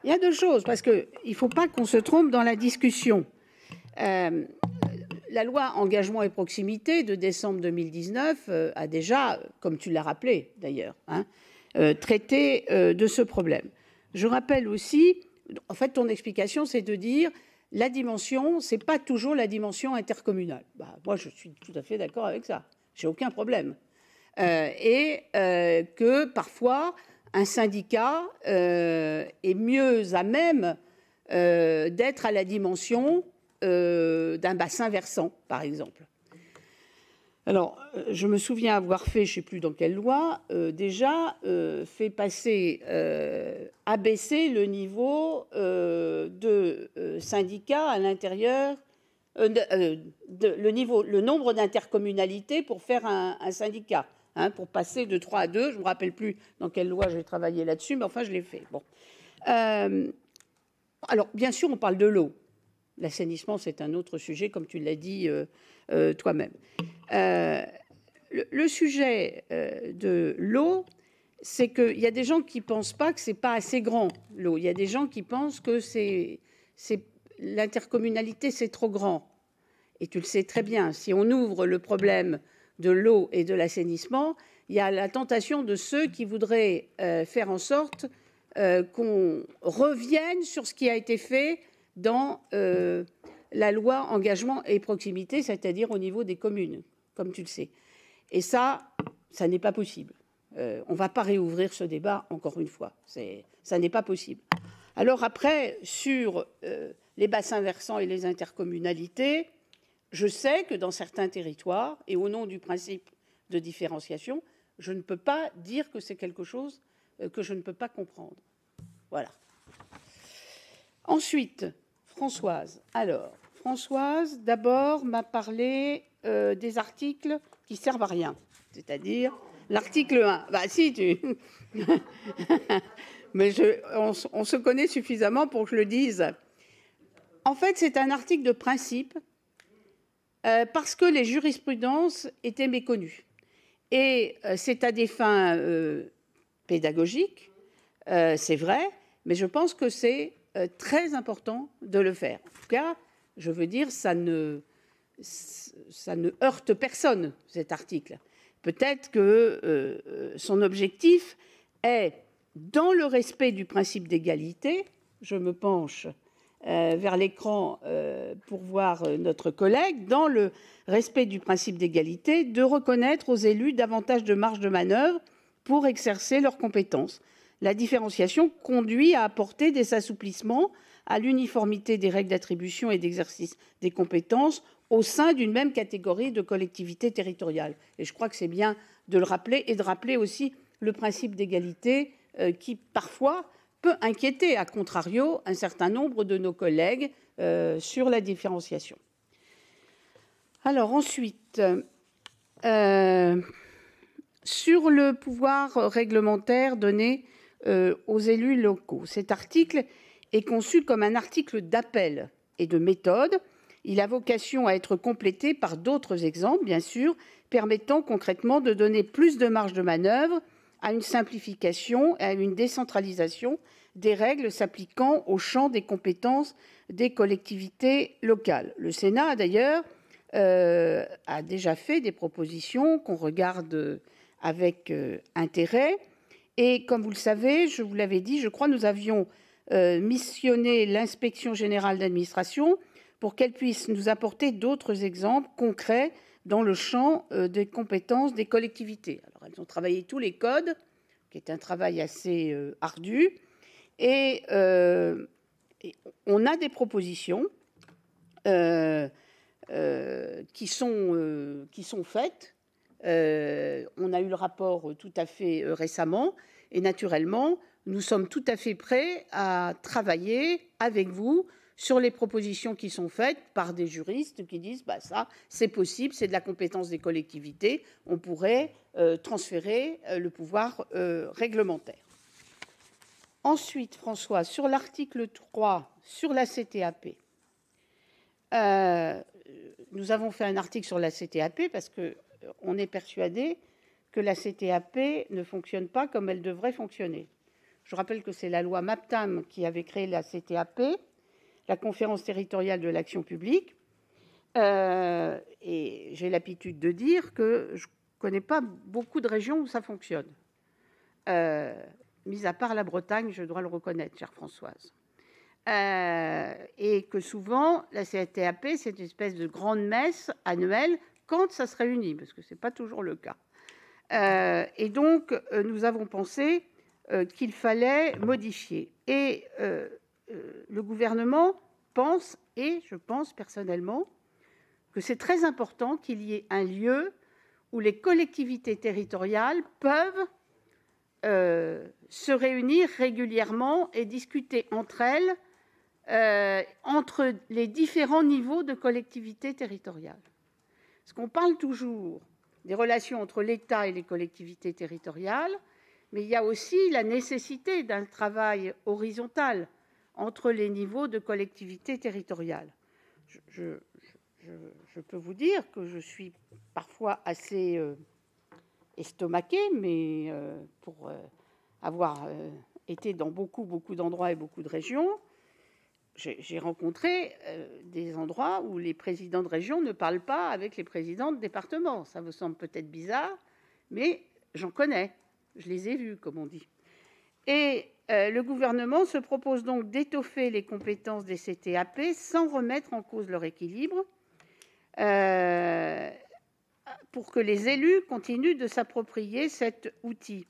il y a deux choses, parce qu'il ne faut pas qu'on se trompe dans la discussion. La loi Engagement et Proximité de décembre 2019 a déjà, comme tu l'as rappelé d'ailleurs, traité de ce problème. Je rappelle aussi, en fait, ton explication, c'est de dire la dimension, ce n'est pas toujours la dimension intercommunale. Moi, je suis tout à fait d'accord avec ça. J'ai aucun problème. Et que parfois, un syndicat est mieux à même d'être à la dimension d'un bassin versant, par exemple. Alors, je me souviens avoir fait, je ne sais plus dans quelle loi, déjà fait passer, abaisser le niveau de syndicats à l'intérieur, le nombre d'intercommunalités pour faire un syndicat, pour passer de 3 à 2. Je ne me rappelle plus dans quelle loi j'ai travaillé là-dessus, mais enfin, je l'ai fait. Bon. Alors, bien sûr, on parle de l'eau. L'assainissement, c'est un autre sujet, comme tu l'as dit toi-même. Le sujet de l'eau, c'est qu'il y a des gens qui ne pensent pas que ce n'est pas assez grand, l'eau. Il y a des gens qui pensent que l'intercommunalité, c'est trop grand. Et tu le sais très bien, si on ouvre le problème de l'eau et de l'assainissement, il y a la tentation de ceux qui voudraient faire en sorte qu'on revienne sur ce qui a été fait dans la loi Engagement et Proximité, c'est-à-dire au niveau des communes, comme tu le sais. Et ça n'est pas possible. On ne va pas réouvrir ce débat, encore une fois. Ça n'est pas possible. Alors après, sur les bassins versants et les intercommunalités, je sais que dans certains territoires, et au nom du principe de différenciation, je ne peux pas dire que c'est quelque chose que je ne peux pas comprendre. Voilà. Ensuite, Françoise. Alors, Françoise, d'abord, m'a parlé des articles qui ne servent à rien. C'est-à-dire l'article 1. Si, tu... Mais on se connaît suffisamment pour que je le dise. En fait, c'est un article de principe parce que les jurisprudences étaient méconnues. Et c'est à des fins pédagogiques, c'est vrai, mais je pense que c'est très important de le faire. En tout cas, je veux dire, ça ne heurte personne, cet article. Peut-être que son objectif est, dans le respect du principe d'égalité, je me penche vers l'écran pour voir notre collègue, dans le respect du principe d'égalité, de reconnaître aux élus davantage de marge de manœuvre pour exercer leurs compétences. La différenciation conduit à apporter des assouplissements à l'uniformité des règles d'attribution et d'exercice des compétences au sein d'une même catégorie de collectivités territoriales. Et je crois que c'est bien de le rappeler et de rappeler aussi le principe d'égalité qui, parfois, peut inquiéter, à contrario, un certain nombre de nos collègues sur la différenciation. Alors ensuite, sur le pouvoir réglementaire donné aux élus locaux, cet article est conçu comme un article d'appel et de méthode. Il a vocation à être complété par d'autres exemples, bien sûr, permettant concrètement de donner plus de marge de manœuvre à une simplification et à une décentralisation des règles s'appliquant au champ des compétences des collectivités locales. Le Sénat, d'ailleurs, a déjà fait des propositions qu'on regarde avec intérêt. Et comme vous le savez, je vous l'avais dit, je crois, nous avions missionné l'inspection générale d'administration pour qu'elle puisse nous apporter d'autres exemples concrets dans le champ des compétences des collectivités. Alors, elles ont travaillé tous les codes, qui est un travail assez ardu, et on a des propositions qui sont faites. On a eu le rapport tout à fait récemment, et naturellement, nous sommes tout à fait prêts à travailler avec vous sur les propositions qui sont faites par des juristes qui disent ça, c'est possible, c'est de la compétence des collectivités, on pourrait transférer le pouvoir réglementaire. Ensuite, François, sur l'article 3, sur la CTAP, nous avons fait un article sur la CTAP parce qu'on est persuadé que la CTAP ne fonctionne pas comme elle devrait fonctionner. Je rappelle que c'est la loi MAPTAM qui avait créé la CTAP, la conférence territoriale de l'action publique, et j'ai l'habitude de dire que je ne connais pas beaucoup de régions où ça fonctionne, mis à part la Bretagne, je dois le reconnaître, chère Françoise. Et que souvent, la CTAP, c'est une espèce de grande messe annuelle quand ça se réunit, parce que ce n'est pas toujours le cas. Et donc, nous avons pensé qu'il fallait modifier. Et le gouvernement pense, et je pense personnellement, que c'est très important qu'il y ait un lieu où les collectivités territoriales peuvent se réunir régulièrement et discuter entre elles, entre les différents niveaux de collectivités territoriales. Parce qu'on parle toujours des relations entre l'État et les collectivités territoriales, mais il y a aussi la nécessité d'un travail horizontal entre les niveaux de collectivités territoriales. Je peux vous dire que je suis parfois assez estomaquée, mais pour avoir été dans beaucoup d'endroits et beaucoup de régions, j'ai rencontré des endroits où les présidents de région ne parlent pas avec les présidents de département. Ça vous semble peut-être bizarre, mais j'en connais. Je les ai vus, comme on dit. Et le gouvernement se propose donc d'étoffer les compétences des CTAP sans remettre en cause leur équilibre, pour que les élus continuent de s'approprier cet outil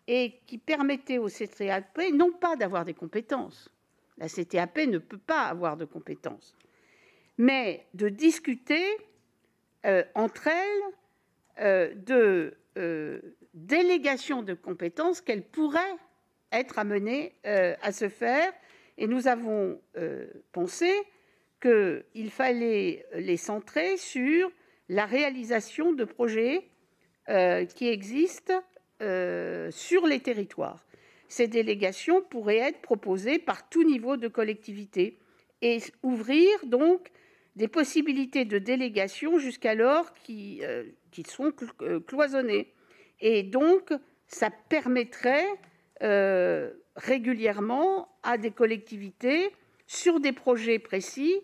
et qui permettait aux CTAP non pas d'avoir des compétences, la CTAP ne peut pas avoir de compétences, mais de discuter entre elles de délégation de compétences qu'elles pourraient être amenées à se faire. Et nous avons pensé qu'il fallait les centrer sur la réalisation de projets qui existent sur les territoires. Ces délégations pourraient être proposées par tout niveau de collectivité et ouvrir donc des possibilités de délégation jusqu'alors qui sont cloisonnées. Et donc, ça permettrait régulièrement à des collectivités, sur des projets précis,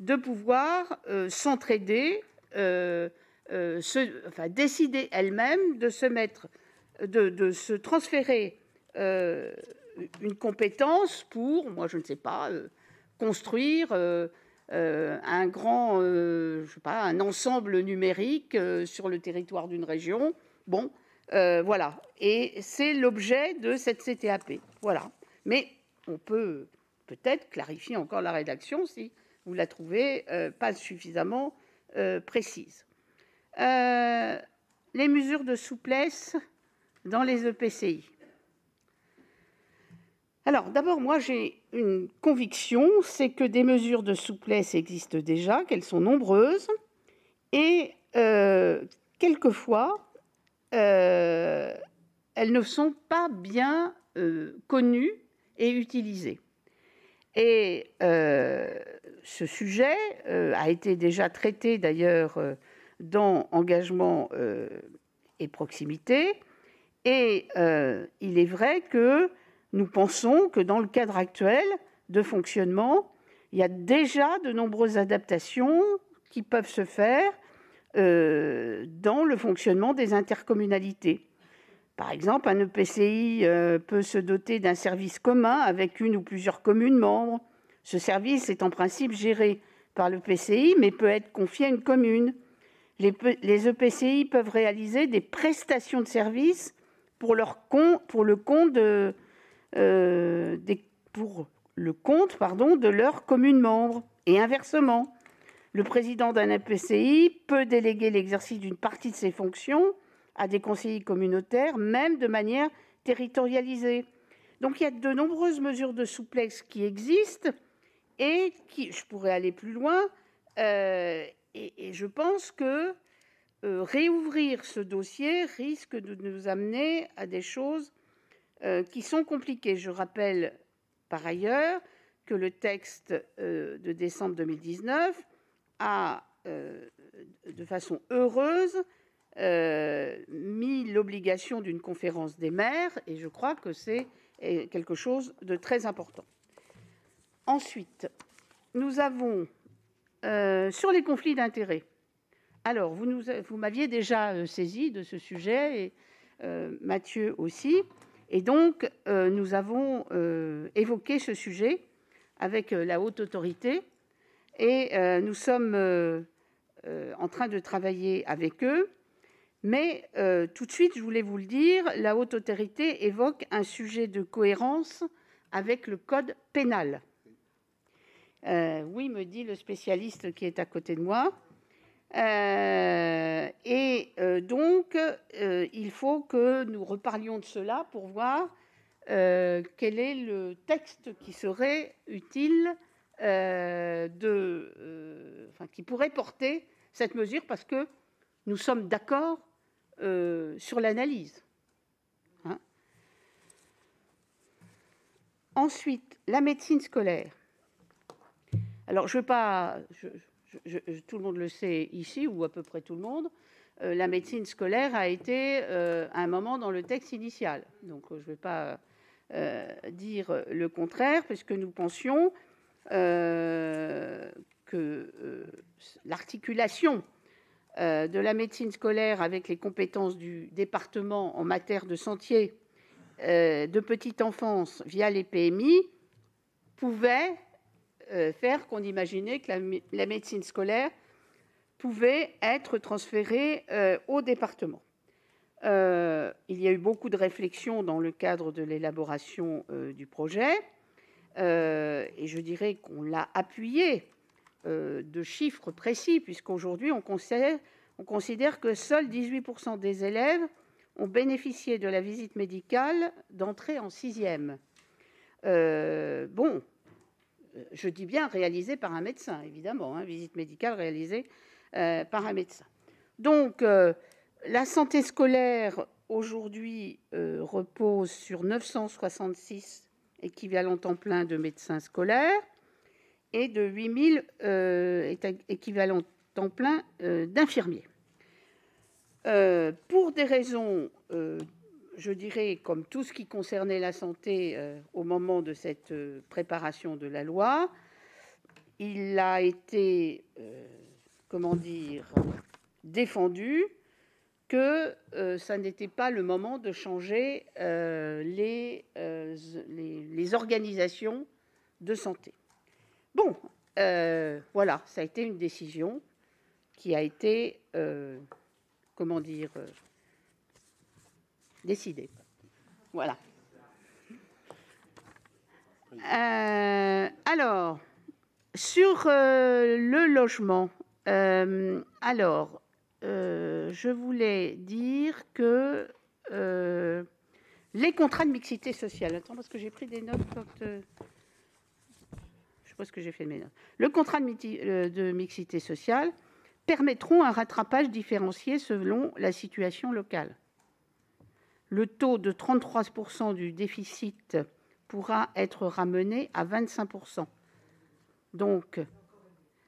de pouvoir s'entraider, décider elles-mêmes de se transférer une compétence pour, moi je ne sais pas, construire un ensemble numérique sur le territoire d'une région. Bon, voilà. Et c'est l'objet de cette CTAP. Voilà. Mais on peut peut-être clarifier encore la rédaction si vous la trouvez pas suffisamment précise. Les mesures de souplesse dans les EPCI. Alors, d'abord, moi, j'ai une conviction, c'est que des mesures de souplesse existent déjà, qu'elles sont nombreuses, et quelquefois, elles ne sont pas bien connues et utilisées. Et ce sujet a été déjà traité d'ailleurs dans Engagement et proximité. Et il est vrai que nous pensons que dans le cadre actuel de fonctionnement, il y a déjà de nombreuses adaptations qui peuvent se faire dans le fonctionnement des intercommunalités. Par exemple, un EPCI peut se doter d'un service commun avec une ou plusieurs communes membres. Ce service est en principe géré par l'EPCI, mais peut être confié à une commune. Les EPCI peuvent réaliser des prestations de services pour le compte de leurs communes membres. Et inversement, le président d'un EPCI peut déléguer l'exercice d'une partie de ses fonctions à des conseillers communautaires, même de manière territorialisée. Donc il y a de nombreuses mesures de souplesse qui existent et je pourrais aller plus loin. Et je pense que réouvrir ce dossier risque de nous amener à des choses qui sont compliquées. Je rappelle par ailleurs que le texte de décembre 2019 a, de façon heureuse, mis l'obligation d'une conférence des maires, et je crois que c'est quelque chose de très important. Ensuite, nous avons, sur les conflits d'intérêts, alors vous m'aviez déjà saisi de ce sujet, et Mathieu aussi, et donc nous avons évoqué ce sujet avec la Haute Autorité, et nous sommes en train de travailler avec eux. Mais tout de suite, je voulais vous le dire, la Haute Autorité évoque un sujet de cohérence avec le code pénal. Oui, me dit le spécialiste qui est à côté de moi. Donc, il faut que nous reparlions de cela pour voir quel est le texte qui serait utile, qui pourrait porter cette mesure, parce que nous sommes d'accord sur l'analyse. Ensuite, la médecine scolaire. Alors, je veux pas... tout le monde le sait ici, ou à peu près tout le monde, la médecine scolaire a été à un moment dans le texte initial. Donc, je ne vais pas dire le contraire, puisque nous pensions que l'articulation de la médecine scolaire avec les compétences du département en matière de santé de petite enfance via les PMI pouvait faire qu'on imaginait que la médecine scolaire pouvait être transférée au département. Il y a eu beaucoup de réflexions dans le cadre de l'élaboration du projet, et je dirais qu'on l'a appuyé de chiffres précis, puisqu'aujourd'hui, on considère que seuls 18% des élèves ont bénéficié de la visite médicale d'entrée en 6e. Je dis bien réalisée par un médecin, évidemment, visite médicale réalisée par un médecin. Donc, la santé scolaire, aujourd'hui, repose sur 966 équivalents temps plein de médecins scolaires et de 8000 équivalents temps plein d'infirmiers. Pour des raisons, je dirais, comme tout ce qui concernait la santé au moment de cette préparation de la loi, il a été, défendu que ça n'était pas le moment de changer les organisations de santé. Bon, voilà, ça a été une décision qui a été, décidée. Voilà. Alors, sur le logement, je voulais dire que les contrats de mixité sociale... Attends, parce que j'ai pris des notes quand... je sais pas ce que j'ai fait de mes notes. Le contrat de mixité sociale permettront un rattrapage différencié selon la situation locale. Le taux de 33% du déficit pourra être ramené à 25%. Donc,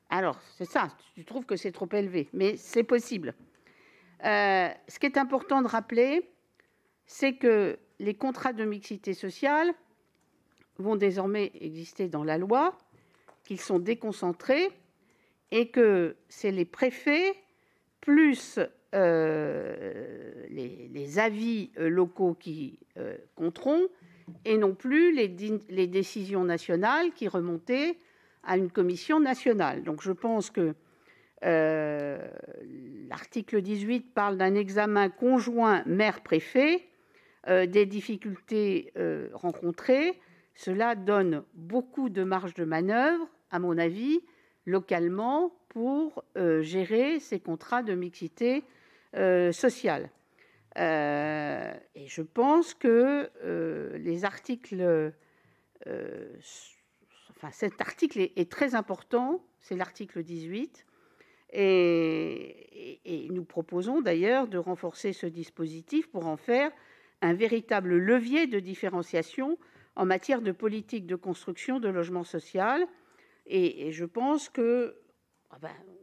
alors, c'est ça, tu trouves que c'est trop élevé, mais c'est possible. Ce qui est important de rappeler, c'est que les contrats de mixité sociale vont désormais exister dans la loi, qu'ils sont déconcentrés et que c'est les préfets plus les avis locaux qui compteront et non plus les décisions nationales qui remontaient à une commission nationale. Donc je pense que l'article 18 parle d'un examen conjoint maire-préfet, des difficultés rencontrées. Cela donne beaucoup de marge de manœuvre, à mon avis, localement, pour gérer ces contrats de mixité sociale. Et je pense que les articles... cet article est très important, c'est l'article 18, et nous proposons d'ailleurs de renforcer ce dispositif pour en faire un véritable levier de différenciation en matière de politique de construction de logement social. Et je pense que,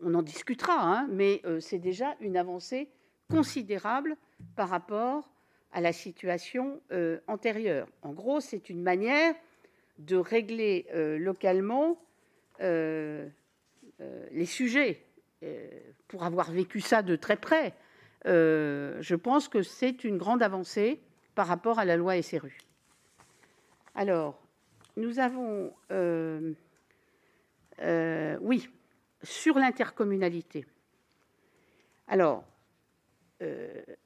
on en discutera, mais c'est déjà une avancée considérable par rapport à la situation antérieure. En gros, c'est une manière de régler localement les sujets. Pour avoir vécu ça de très près, je pense que c'est une grande avancée par rapport à la loi SRU. Alors, nous avons... oui, sur l'intercommunalité. Alors,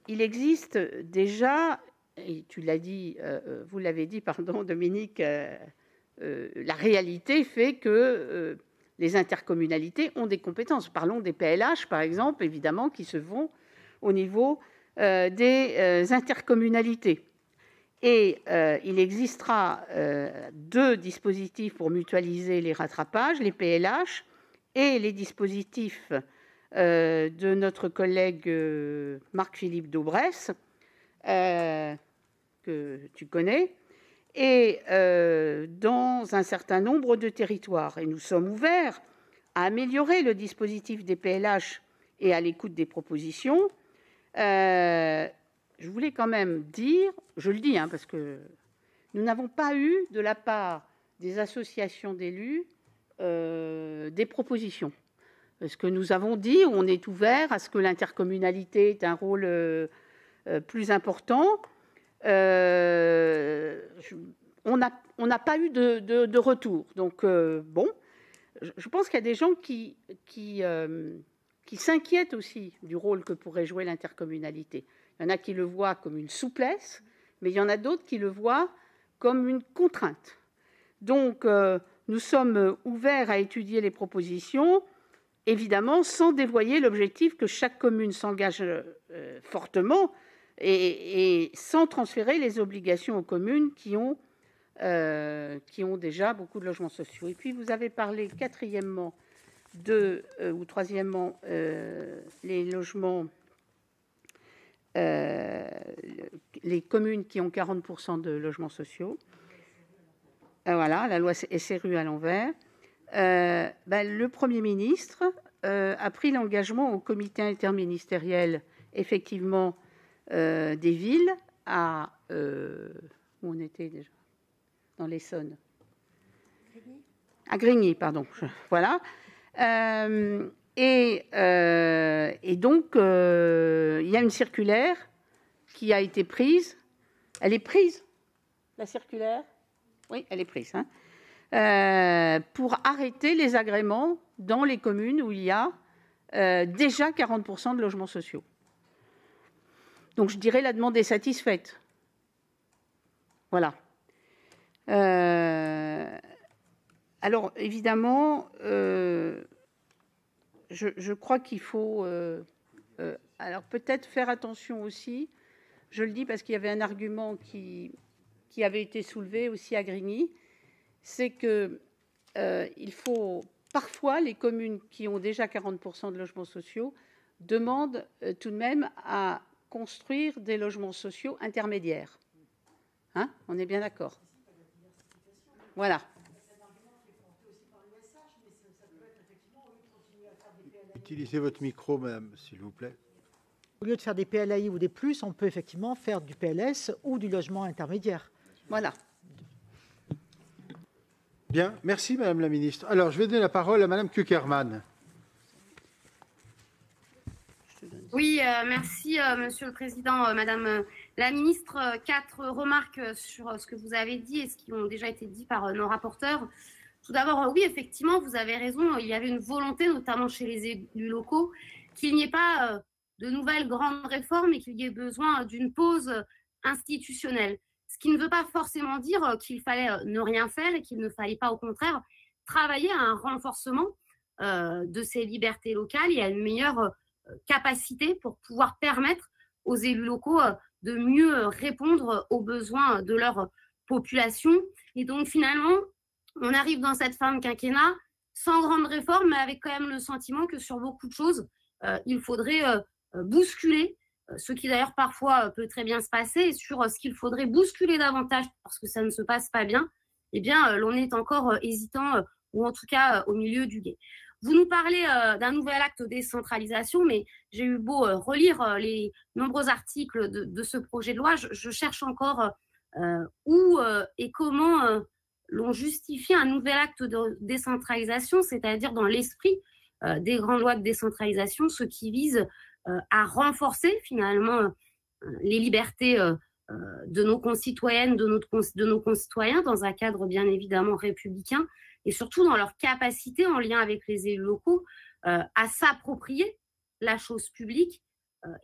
il existe déjà, et tu l'as dit, vous l'avez dit, pardon, Dominique, la réalité fait que les intercommunalités ont des compétences. Parlons des PLH, par exemple, évidemment, qui se font au niveau des intercommunalités. Et il existera 2 dispositifs pour mutualiser les rattrapages, les PLH, et les dispositifs de notre collègue Marc-Philippe Daubresse, que tu connais, et dans un certain nombre de territoires. Et nous sommes ouverts à améliorer le dispositif des PLH et à l'écoute des propositions. Je voulais quand même dire, je le dis, parce que nous n'avons pas eu de la part des associations d'élus des propositions. Ce que nous avons dit, on est ouvert à ce que l'intercommunalité ait un rôle plus important. On n'a pas eu de retour. Donc, bon, je pense qu'il y a des gens qui s'inquiètent aussi du rôle que pourrait jouer l'intercommunalité. Il y en a qui le voient comme une souplesse, mais il y en a d'autres qui le voient comme une contrainte. Donc, nous sommes ouverts à étudier les propositions, évidemment sans dévoyer l'objectif que chaque commune s'engage fortement et sans transférer les obligations aux communes qui ont déjà beaucoup de logements sociaux. Et puis, vous avez parlé quatrièmement ou troisièmement, les logements, les communes qui ont 40% de logements sociaux. Voilà, la loi SRU à l'envers. Le Premier ministre a pris l'engagement au comité interministériel, effectivement, des villes à... où on était déjà ? Dans l'Essonne. À Grigny, pardon. Voilà. Et donc, il y a une circulaire qui a été prise. Elle est prise, la circulaire ? Oui, elle est prise. Pour arrêter les agréments dans les communes où il y a déjà 40% de logements sociaux. Donc, je dirais la demande est satisfaite. Voilà. Alors, évidemment, je crois qu'il faut... alors, peut-être faire attention aussi, je le dis parce qu'il y avait un argument qui avait été soulevé aussi à Grigny, c'est que il faut... Parfois, les communes qui ont déjà 40% de logements sociaux demandent tout de même à construire des logements sociaux intermédiaires. On est bien d'accord ? Voilà. Utilisez votre micro, madame, s'il vous plaît. Au lieu de faire des PLAI ou des plus, on peut effectivement faire du PLS ou du logement intermédiaire. Voilà. Bien, merci madame la ministre. Alors, je vais donner la parole à madame Cukierman. Oui, merci Monsieur le Président. Madame la ministre, 4 remarques sur ce que vous avez dit et ce qui ont déjà été dit par nos rapporteurs. Tout d'abord, oui, effectivement, vous avez raison, il y avait une volonté, notamment chez les élus locaux, qu'il n'y ait pas de nouvelles grandes réformes et qu'il y ait besoin d'une pause institutionnelle. Ce qui ne veut pas forcément dire qu'il fallait ne rien faire et qu'il ne fallait pas, au contraire, travailler à un renforcement de ces libertés locales et à une meilleure capacité pour pouvoir permettre aux élus locaux de mieux répondre aux besoins de leur population. Et donc, finalement, on arrive dans cette fin de quinquennat sans grande réforme, mais avec quand même le sentiment que sur beaucoup de choses, il faudrait bousculer, ce qui d'ailleurs parfois peut très bien se passer, et sur ce qu'il faudrait bousculer davantage parce que ça ne se passe pas bien, eh bien, l'on est encore hésitant, ou en tout cas au milieu du gué. Vous nous parlez d'un nouvel acte de décentralisation, mais j'ai eu beau relire les nombreux articles de ce projet de loi, je cherche encore où et comment l'on justifie un nouvel acte de décentralisation, c'est-à-dire dans l'esprit des grandes lois de décentralisation, ce qui vise à renforcer finalement les libertés de nos concitoyennes, de nos concitoyens, dans un cadre bien évidemment républicain, et surtout dans leur capacité, en lien avec les élus locaux, à s'approprier la chose publique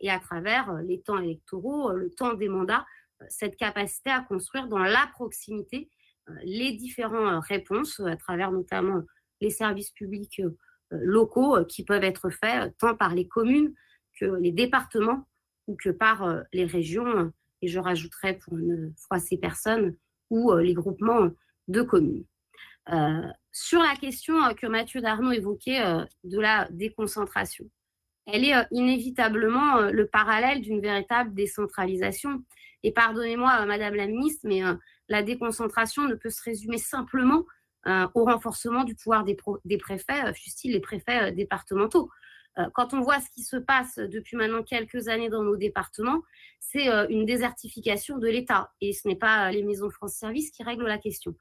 et à travers les temps électoraux, le temps des mandats, cette capacité à construire dans la proximité les différentes réponses, à travers notamment les services publics locaux qui peuvent être faits tant par les communes que les départements ou que par les régions, et je rajouterai pour ne froisser personne, ou les groupements de communes. Sur la question que Mathieu Darnaud évoquait de la déconcentration, elle est inévitablement le parallèle d'une véritable décentralisation. Et pardonnez-moi, Madame la Ministre, mais la déconcentration ne peut se résumer simplement au renforcement du pouvoir des préfets, fussent-ils les préfets départementaux. Quand on voit ce qui se passe depuis maintenant quelques années dans nos départements, c'est une désertification de l'État. Et ce n'est pas les maisons France Service qui règlent la question.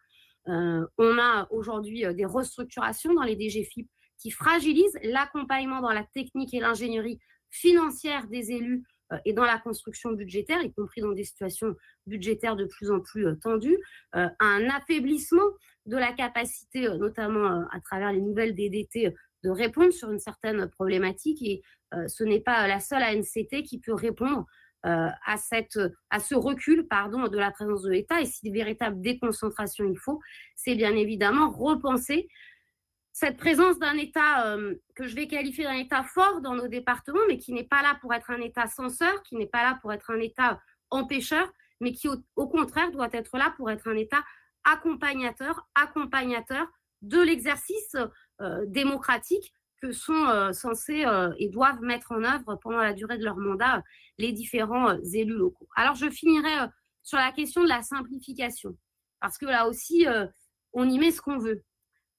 On a aujourd'hui des restructurations dans les DGFiP qui fragilisent l'accompagnement dans la technique et l'ingénierie financière des élus et dans la construction budgétaire, y compris dans des situations budgétaires de plus en plus tendues, un affaiblissement de la capacité, notamment à travers les nouvelles DDT, de répondre sur une certaine problématique. Et ce n'est pas la seule ANCT qui peut répondre à ce recul de la présence de l'État. Et si de véritable déconcentration il faut, c'est bien évidemment repenser cette présence d'un État que je vais qualifier d'un État fort dans nos départements, mais qui n'est pas là pour être un État censeur, qui n'est pas là pour être un État empêcheur, mais qui au contraire doit être là pour être un État accompagnateur de l'exercice démocratique que sont censés et doivent mettre en œuvre pendant la durée de leur mandat les différents élus locaux. Alors je finirai sur la question de la simplification, parce que là aussi on y met ce qu'on veut.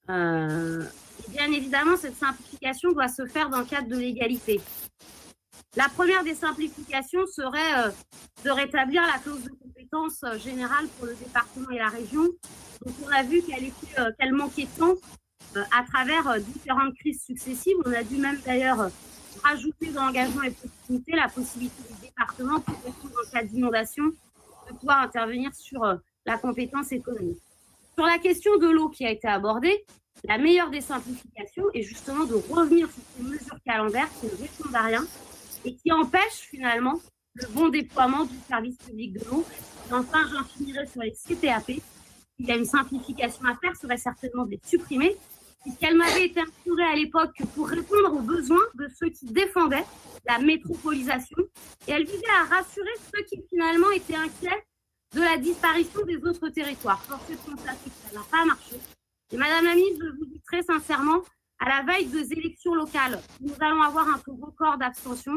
Bien évidemment, cette simplification doit se faire dans le cadre de l'égalité. La première des simplifications serait de rétablir la clause de compétence générale pour le département et la région. Donc on a vu qu'elle manquait de temps à travers différentes crises successives. On a dû même d'ailleurs rajouter dans l'engagement et proximité la possibilité des départements, pour répondre en cas d'inondation, de pouvoir intervenir sur la compétence économique. Sur la question de l'eau qui a été abordée, la meilleure des simplifications est justement de revenir sur ces mesures calendaires qui ne répondent à rien et qui empêchent finalement le bon déploiement du service public de l'eau. Et enfin, j'en finirai sur les CTAP. Il y a une simplification à faire, serait certainement de les supprimer, puisqu'elle m'avait été instaurée à l'époque pour répondre aux besoins de ceux qui défendaient la métropolisation. Et elle visait à rassurer ceux qui finalement étaient inquiets de la disparition des autres territoires. Force est de constater que ça n'a pas marché. Et Madame la Ministre, je vous dis très sincèrement, à la veille des élections locales, nous allons avoir un taux record d'abstention.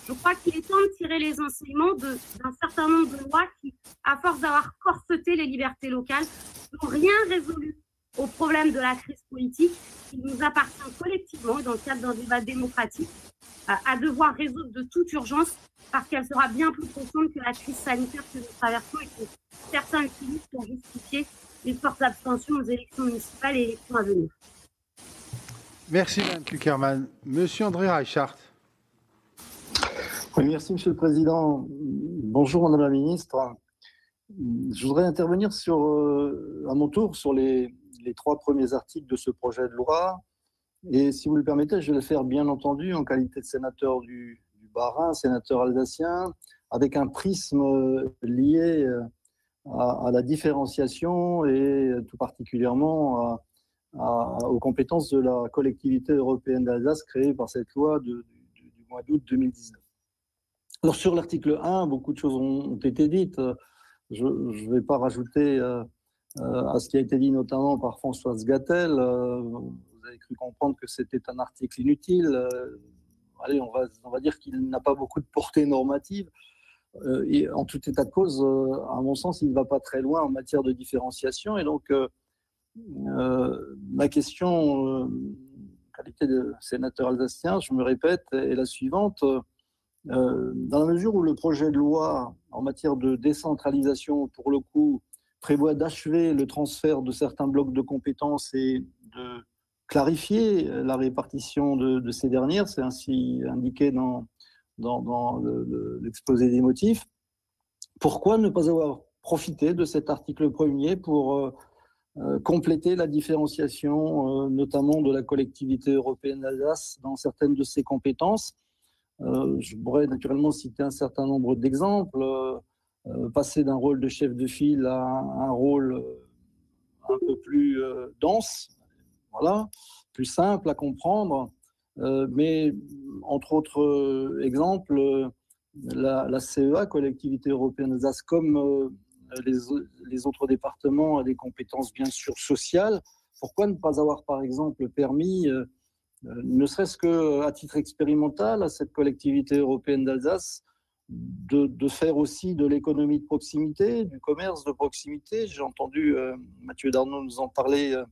Je crois qu'il est temps de tirer les enseignements d'un certain nombre de lois qui, à force d'avoir corseté les libertés locales, n'ont rien résolu au problème de la crise politique. Il nous appartient collectivement, dans le cadre d'un débat démocratique, à devoir résoudre de toute urgence, parce qu'elle sera bien plus profonde que la crise sanitaire que nous traversons et que certains utilisent pour justifier les fortes abstentions aux élections municipales et élections à venir. Merci Mme Cukierman. Monsieur André Reichardt. Oui, merci Monsieur le Président. Bonjour Madame la Ministre. Je voudrais intervenir à mon tour sur les 3 premiers articles de ce projet de loi. Et si vous le permettez, je vais le faire bien entendu en qualité de sénateur du Bas-Rhin, sénateur alsacien, avec un prisme lié à la différenciation et tout particulièrement aux compétences de la collectivité européenne d'Alsace créée par cette loi du mois d'août 2019. Alors sur l'article 1, beaucoup de choses ont été dites. Je ne vais pas rajouter à ce qui a été dit notamment par Françoise Gatel. Vous avez cru comprendre que c'était un article inutile. Allez, on va dire qu'il n'a pas beaucoup de portée normative. Et en tout état de cause, à mon sens, il ne va pas très loin en matière de différenciation. Et donc, ma question, en qualité de sénateur alsacien, je me répète, est la suivante. Dans la mesure où le projet de loi en matière de décentralisation, pour le coup, prévoit d'achever le transfert de certains blocs de compétences et de clarifier la répartition de ces dernières, c'est ainsi indiqué dans l'exposé des motifs, pourquoi ne pas avoir profité de cet article premier pour compléter la différenciation, notamment de la collectivité européenne d'Alsace dans certaines de ses compétences? Je pourrais naturellement citer un certain nombre d'exemples, passer d'un rôle de chef de file à un rôle un peu plus dense, voilà, plus simple à comprendre, mais entre autres exemples, la CEA, collectivité européenne d'Alsace, comme les autres départements, a des compétences bien sûr sociales. Pourquoi ne pas avoir par exemple permis, ne serait-ce qu'à titre expérimental, à cette collectivité européenne d'Alsace de faire aussi de l'économie de proximité, du commerce de proximité? J'ai entendu Mathieu Darnaud nous en parler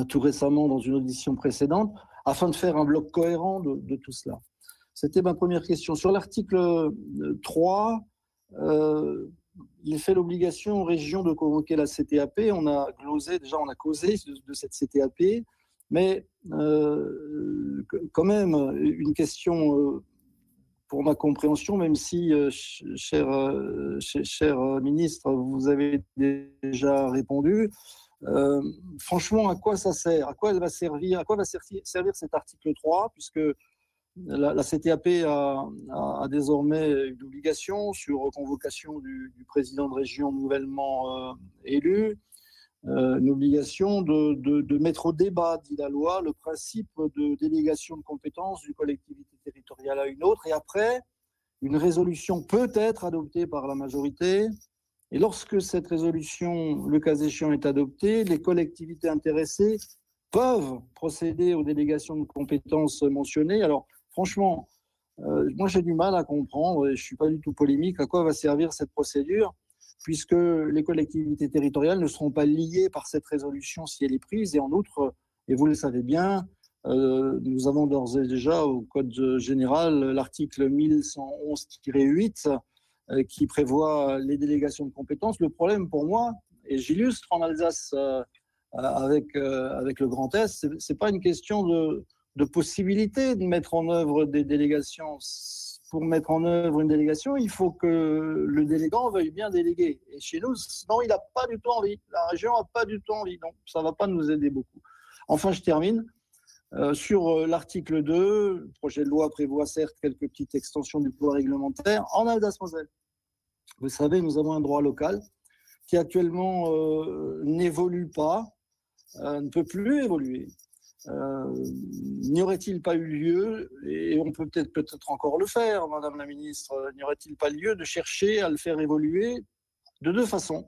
tout récemment dans une audition précédente, afin de faire un bloc cohérent de tout cela. C'était ma première question. Sur l'article 3, il fait l'obligation aux régions de convoquer la CTAP. On a causé de cette CTAP, mais quand même, une question pour ma compréhension, même si, cher ministre, vous avez déjà répondu. Franchement, à quoi ça sert? À quoi va servir cet article 3, puisque la CTAP a désormais une obligation sur convocation du président de région nouvellement élu, une obligation de mettre au débat, dit la loi, le principe de délégation de compétences d'une collectivité territoriale à une autre, et après, une résolution peut être adoptée par la majorité. Et lorsque cette résolution, le cas échéant, est adoptée, les collectivités intéressées peuvent procéder aux délégations de compétences mentionnées. Alors, franchement, moi j'ai du mal à comprendre, et je ne suis pas du tout polémique, à quoi va servir cette procédure, puisque les collectivités territoriales ne seront pas liées par cette résolution si elle est prise. Et en outre, et vous le savez bien, nous avons d'ores et déjà au Code général l'article 1111-8 qui prévoit les délégations de compétences. Le problème pour moi, et j'illustre en Alsace avec le Grand Est, ce n'est pas une question de possibilité de mettre en œuvre des délégations. Pour mettre en œuvre une délégation, il faut que le délégant veuille bien déléguer. Et chez nous, sinon, il n'a pas du tout envie. La région n'a pas du tout envie. Donc, ça ne va pas nous aider beaucoup. Enfin, je termine. Sur l'article 2, le projet de loi prévoit certes quelques petites extensions du pouvoir réglementaire. En Alsace-Moselle, vous savez, nous avons un droit local qui actuellement n'évolue pas, ne peut plus évoluer. N'y aurait-il pas eu lieu, et on peut peut-être encore le faire, Madame la Ministre, n'y aurait-il pas lieu de chercher à le faire évoluer de deux façons?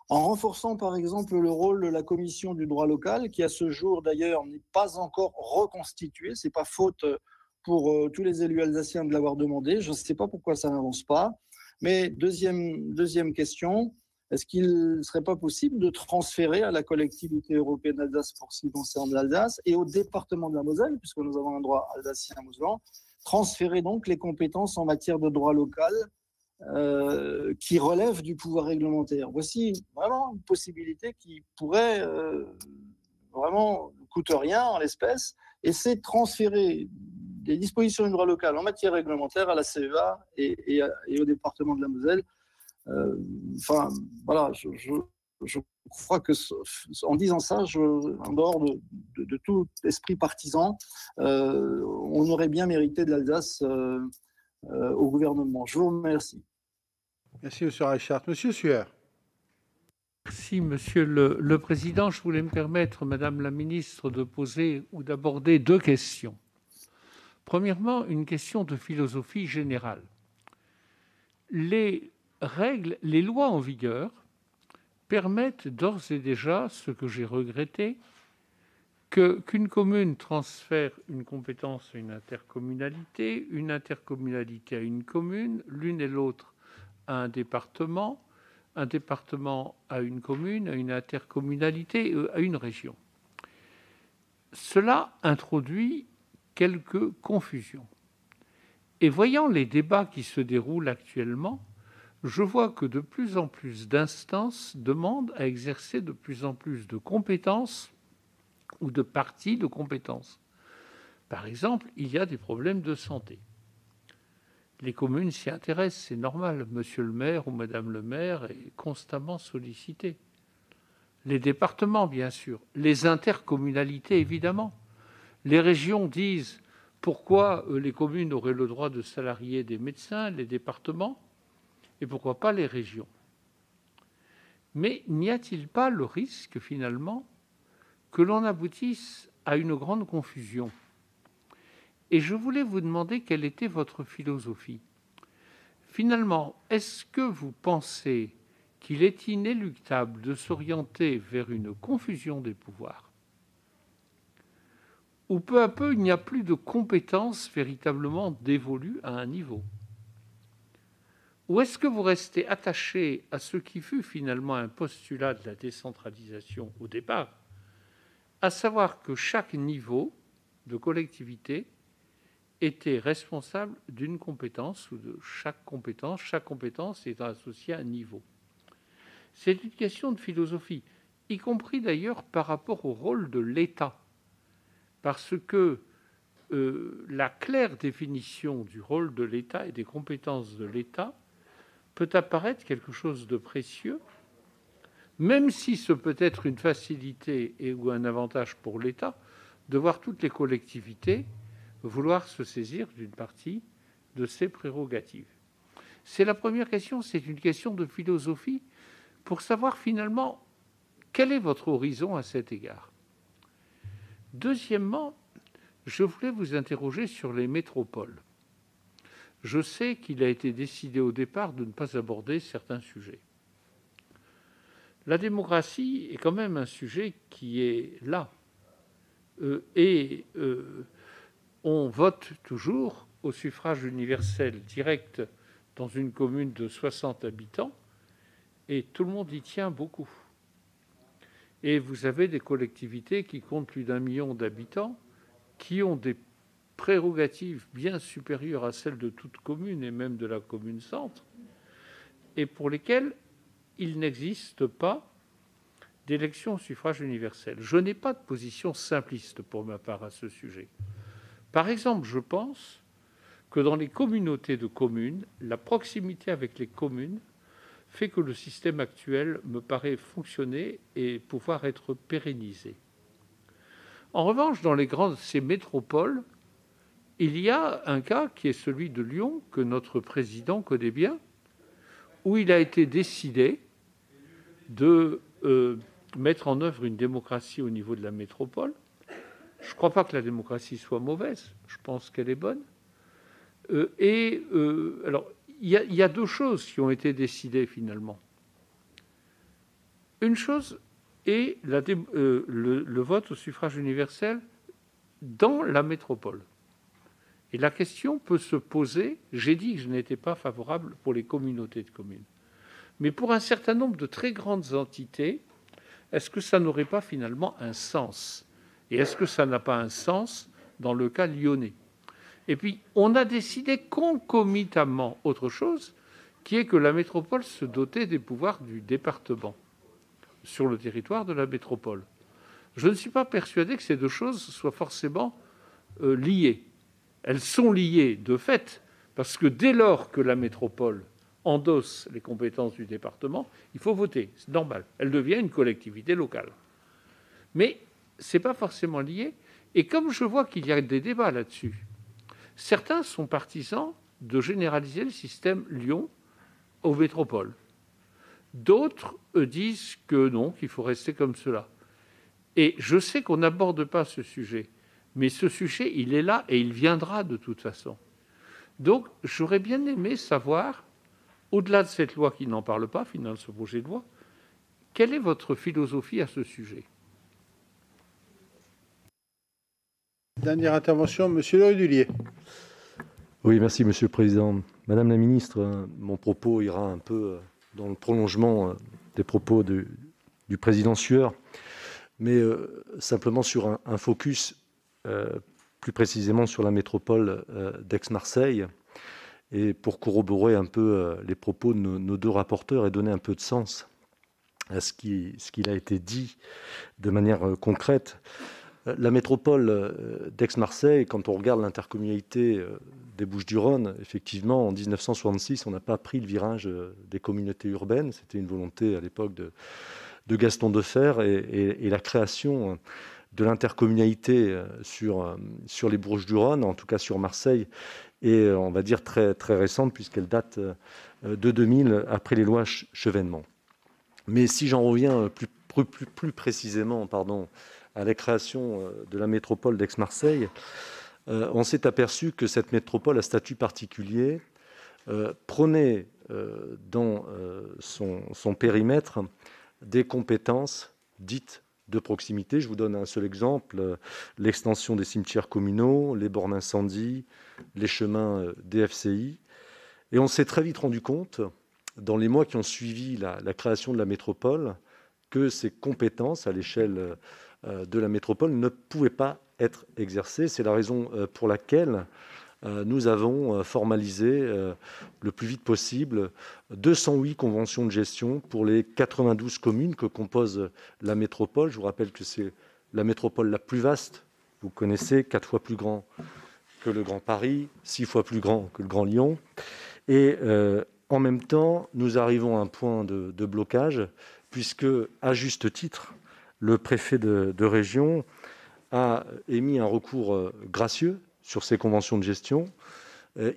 en renforçant par exemple le rôle de la commission du droit local, qui à ce jour d'ailleurs n'est pas encore reconstituée. Ce n'est pas faute pour tous les élus alsaciens de l'avoir demandé. Je ne sais pas pourquoi ça n'avance pas. Mais deuxième question, est-ce qu'il ne serait pas possible de transférer à la collectivité européenne d'Alsace pour ce qui concerne l'Alsace et au département de la Moselle, puisque nous avons un droit alsacien mosellan, transférer donc les compétences en matière de droit local qui relèvent du pouvoir réglementaire? Voici vraiment une possibilité qui pourrait vraiment ne coûte rien en l'espèce, et c'est transférer des dispositions du droit local en matière réglementaire à la CEA et au département de la Moselle. Enfin, voilà, je crois que en disant ça, en dehors de tout esprit partisan, on aurait bien mérité de l'Alsace au gouvernement. Je vous remercie. Merci, M. Reichart. M. Sueur. Merci, Monsieur le Président. Je voulais me permettre, Madame la Ministre, de poser ou d'aborder deux questions. Premièrement, une question de philosophie générale. Les règles, les lois en vigueur permettent d'ores et déjà, ce que j'ai regretté, qu'une commune transfère une compétence à une intercommunalité à une commune, l'une et l'autre à un département à une commune, à une intercommunalité, à une région. Cela introduit quelques confusions. Et voyant les débats qui se déroulent actuellement, je vois que de plus en plus d'instances demandent à exercer de plus en plus de compétences ou de parties de compétences. Par exemple, il y a des problèmes de santé. Les communes s'y intéressent, c'est normal. Monsieur le maire ou madame le maire est constamment sollicité. Les départements, bien sûr. Les intercommunalités, évidemment. Les régions disent pourquoi les communes auraient le droit de salarier des médecins, les départements, et pourquoi pas les régions. Mais n'y a-t-il pas le risque, finalement, que l'on aboutisse à une grande confusion? Et je voulais vous demander quelle était votre philosophie. Finalement, est-ce que vous pensez qu'il est inéluctable de s'orienter vers une confusion des pouvoirs, où peu à peu il n'y a plus de compétences véritablement dévolues à un niveau? Ou est-ce que vous restez attaché à ce qui fut finalement un postulat de la décentralisation au départ, à savoir que chaque niveau de collectivité était responsable d'une compétence ou de chaque compétence étant associée à un niveau? C'est une question de philosophie, y compris d'ailleurs par rapport au rôle de l'État, parce que la claire définition du rôle de l'État et des compétences de l'État peut apparaître quelque chose de précieux, même si ce peut être une facilité ou un avantage pour l'État de voir toutes les collectivités vouloir se saisir d'une partie de ses prérogatives. C'est la première question, c'est une question de philosophie pour savoir finalement quel est votre horizon à cet égard. Deuxièmement, je voulais vous interroger sur les métropoles. Je sais qu'il a été décidé au départ de ne pas aborder certains sujets. La démocratie est quand même un sujet qui est là. On vote toujours au suffrage universel direct dans une commune de 60 habitants et tout le monde y tient beaucoup. Et vous avez des collectivités qui comptent plus d'1 million d'habitants qui ont des prérogatives bien supérieures à celles de toute commune et même de la commune-centre, et pour lesquelles il n'existe pas d'élection au suffrage universel. Je n'ai pas de position simpliste pour ma part à ce sujet. Par exemple, je pense que dans les communautés de communes, la proximité avec les communes fait que le système actuel me paraît fonctionner et pouvoir être pérennisé. En revanche, dans ces métropoles, il y a un cas qui est celui de Lyon, que notre président connaît bien, où il a été décidé de mettre en œuvre une démocratie au niveau de la métropole. Je ne crois pas que la démocratie soit mauvaise, je pense qu'elle est bonne. Alors, il y a deux choses qui ont été décidées finalement. Une chose est le vote au suffrage universel dans la métropole. Et la question peut se poser, j'ai dit que je n'étais pas favorable pour les communautés de communes, mais pour un certain nombre de très grandes entités, est-ce que ça n'aurait pas finalement un sens? Et est-ce que ça n'a pas un sens dans le cas lyonnais? Et puis, on a décidé concomitamment autre chose, qui est que la métropole se dotait des pouvoirs du département sur le territoire de la métropole. Je ne suis pas persuadé que ces deux choses soient forcément liées. Elles sont liées de fait, parce que dès lors que la métropole endosse les compétences du département, il faut voter, c'est normal. Elle devient une collectivité locale. Mais ce n'est pas forcément lié. Et comme je vois qu'il y a des débats là-dessus, certains sont partisans de généraliser le système Lyon aux métropoles. D'autres disent que non, qu'il faut rester comme cela. Et je sais qu'on n'aborde pas ce sujet, mais ce sujet, il est là et il viendra de toute façon. Donc, j'aurais bien aimé savoir, au-delà de cette loi qui n'en parle pas, finalement, ce projet de loi, quelle est votre philosophie à ce sujet? Dernière intervention, monsieur Le Rudulier. Oui, merci, Monsieur le Président. Madame la Ministre, mon propos ira un peu dans le prolongement des propos du Président Sueur, mais simplement sur un focus plus précisément sur la métropole d'Aix-Marseille, et pour corroborer un peu les propos de nos deux rapporteurs et donner un peu de sens à ce qu'il a été dit de manière concrète. La métropole d'Aix-Marseille, quand on regarde l'intercommunalité des Bouches-du-Rhône, effectivement, en 1966, on n'a pas pris le virage des communautés urbaines. C'était une volonté à l'époque de Gaston Defferre, et la création de l'intercommunalité sur les Bouches-du-Rhône, en tout cas sur Marseille, est, on va dire, très, très récente, puisqu'elle date de 2000, après les lois Chevènement. Mais si j'en reviens plus précisément, à la création de la métropole d'Aix-Marseille, on s'est aperçu que cette métropole à statut particulier prenait dans son périmètre des compétences dites de proximité. Je vous donne un seul exemple, l'extension des cimetières communaux, les bornes incendie, les chemins DFCI. Et on s'est très vite rendu compte, dans les mois qui ont suivi la création de la métropole, que ces compétences à l'échelle de la métropole ne pouvaient pas être exercées. C'est la raison pour laquelle nous avons formalisé le plus vite possible 208 conventions de gestion pour les 92 communes que compose la métropole. Je vous rappelle que c'est la métropole la plus vaste. Vous connaissez, 4 fois plus grand que le Grand Paris, 6 fois plus grand que le Grand Lyon. Et en même temps, nous arrivons à un point de blocage, puisque, à juste titre, le préfet de région a émis un recours gracieux sur ces conventions de gestion.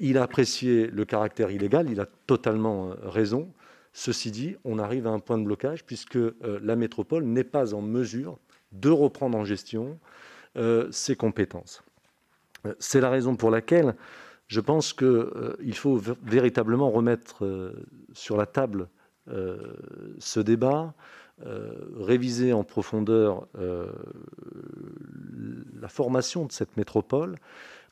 Il a apprécié le caractère illégal, il a totalement raison. Ceci dit, on arrive à un point de blocage, puisque la métropole n'est pas en mesure de reprendre en gestion ses compétences. C'est la raison pour laquelle je pense qu'il faut véritablement remettre sur la table ce débat, réviser en profondeur la formation de cette métropole,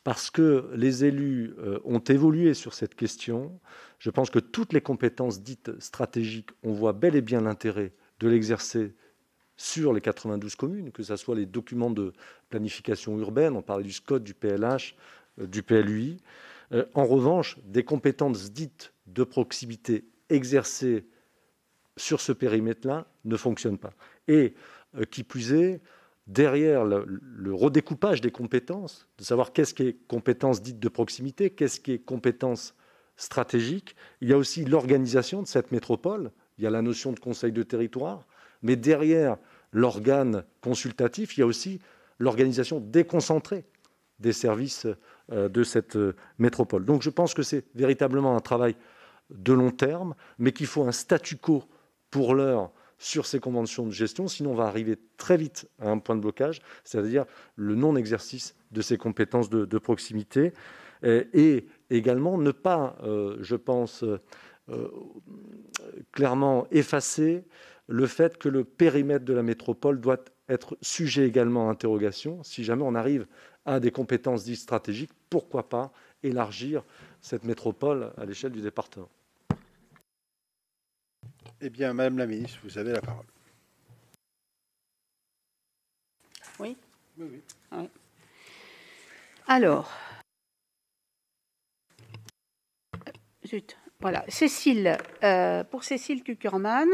parce que les élus ont évolué sur cette question. Je pense que toutes les compétences dites stratégiques, on voit bel et bien l'intérêt de l'exercer sur les 92 communes, que ce soit les documents de planification urbaine, on parlait du SCOT, du PLH, du PLUI. En revanche, des compétences dites de proximité exercées sur ce périmètre-là ne fonctionnent pas. Et qui plus est, derrière le redécoupage des compétences, de savoir qu'est-ce qui est compétence dite de proximité, qu'est-ce qui est compétence stratégique, il y a aussi l'organisation de cette métropole, il y a la notion de conseil de territoire, mais derrière l'organe consultatif, il y a aussi l'organisation déconcentrée des services de cette métropole. Donc je pense que c'est véritablement un travail de long terme, mais qu'il faut un statu quo pour l'heure sur ces conventions de gestion, sinon on va arriver très vite à un point de blocage, c'est-à-dire le non-exercice de ces compétences de proximité, et également ne pas, je pense, clairement effacer le fait que le périmètre de la métropole doit être sujet également à interrogation. Si jamais on arrive à des compétences dites stratégiques, pourquoi pas élargir cette métropole à l'échelle du département? Eh bien, Madame la ministre, vous avez la parole. Oui. Oui, oui. Oui. Alors, voilà, Cécile, pour Cécile Cukierman,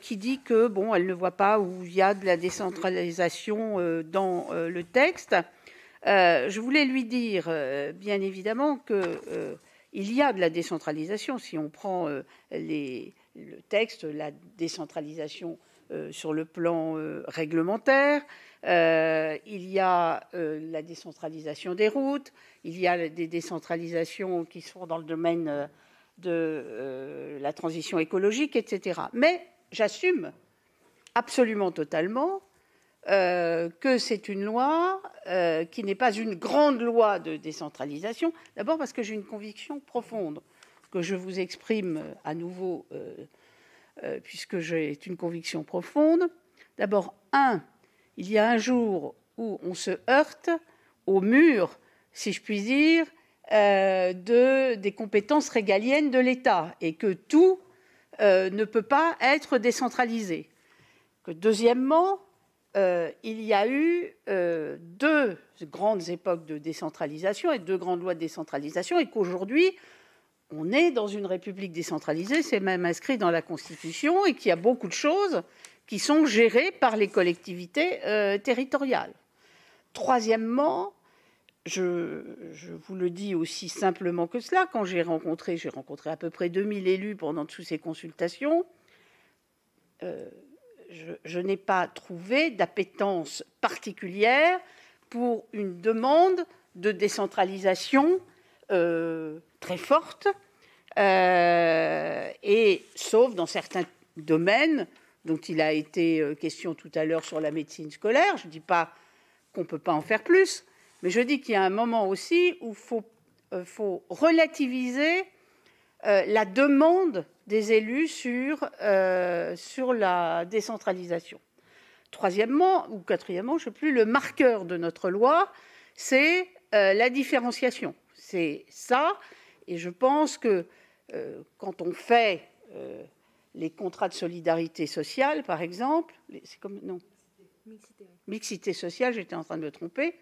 qui dit que bon, elle ne voit pas où il y a de la décentralisation dans le texte. Je voulais lui dire, bien évidemment, que il y a de la décentralisation. Si on prend le texte, la décentralisation sur le plan réglementaire, il y a la décentralisation des routes, il y a des décentralisations qui sont dans le domaine de la transition écologique, etc. Mais j'assume absolument totalement que c'est une loi qui n'est pas une grande loi de décentralisation. D'abord parce que j'ai une conviction profonde que je vous exprime à nouveau, puisque j'ai une conviction profonde. D'abord, il y a un jour où on se heurte au mur, si je puis dire, des compétences régaliennes de l'État et que tout ne peut pas être décentralisé. Que deuxièmement, il y a eu deux grandes époques de décentralisation et deux grandes lois de décentralisation et qu'aujourd'hui, on est dans une république décentralisée, c'est même inscrit dans la Constitution, et qu'il y a beaucoup de choses qui sont gérées par les collectivités territoriales. Troisièmement, je vous le dis aussi simplement que cela, quand j'ai rencontré à peu près 2000 élus pendant toutes ces consultations, je n'ai pas trouvé d'appétence particulière pour une demande de décentralisation très forte, et sauf dans certains domaines dont il a été question tout à l'heure sur la médecine scolaire. Je ne dis pas qu'on ne peut pas en faire plus, mais je dis qu'il y a un moment aussi où il faut relativiser la demande des élus sur la décentralisation. Troisièmement, ou quatrièmement, je ne sais plus, le marqueur de notre loi, c'est la différenciation. C'est ça, et je pense que quand on fait les contrats de solidarité sociale, par exemple, c'est comme non, mixité sociale, j'étais en train de me tromper.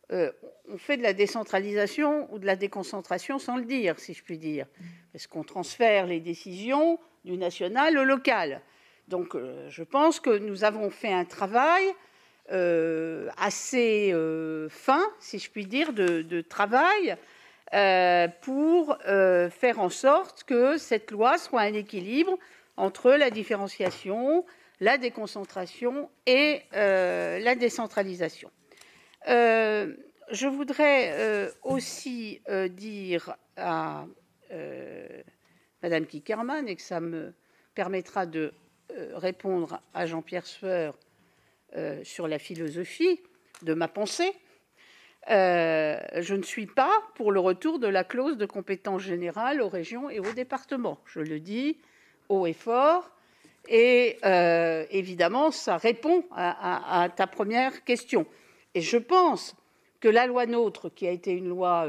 On fait de la décentralisation ou de la déconcentration sans le dire, si je puis dire, parce qu'on transfère les décisions du national au local. Donc, je pense que nous avons fait un travail assez fin, si je puis dire, de travail pour faire en sorte que cette loi soit un équilibre entre la différenciation, la déconcentration et la décentralisation. Je voudrais aussi dire à Madame Cukierman, et que ça me permettra de répondre à Jean-Pierre Sueur sur la philosophie de ma pensée, je ne suis pas pour le retour de la clause de compétence générale aux régions et aux départements. Je le dis haut et fort. Et évidemment, ça répond à ta première question. Et je pense que la loi NOTRe, qui a été une loi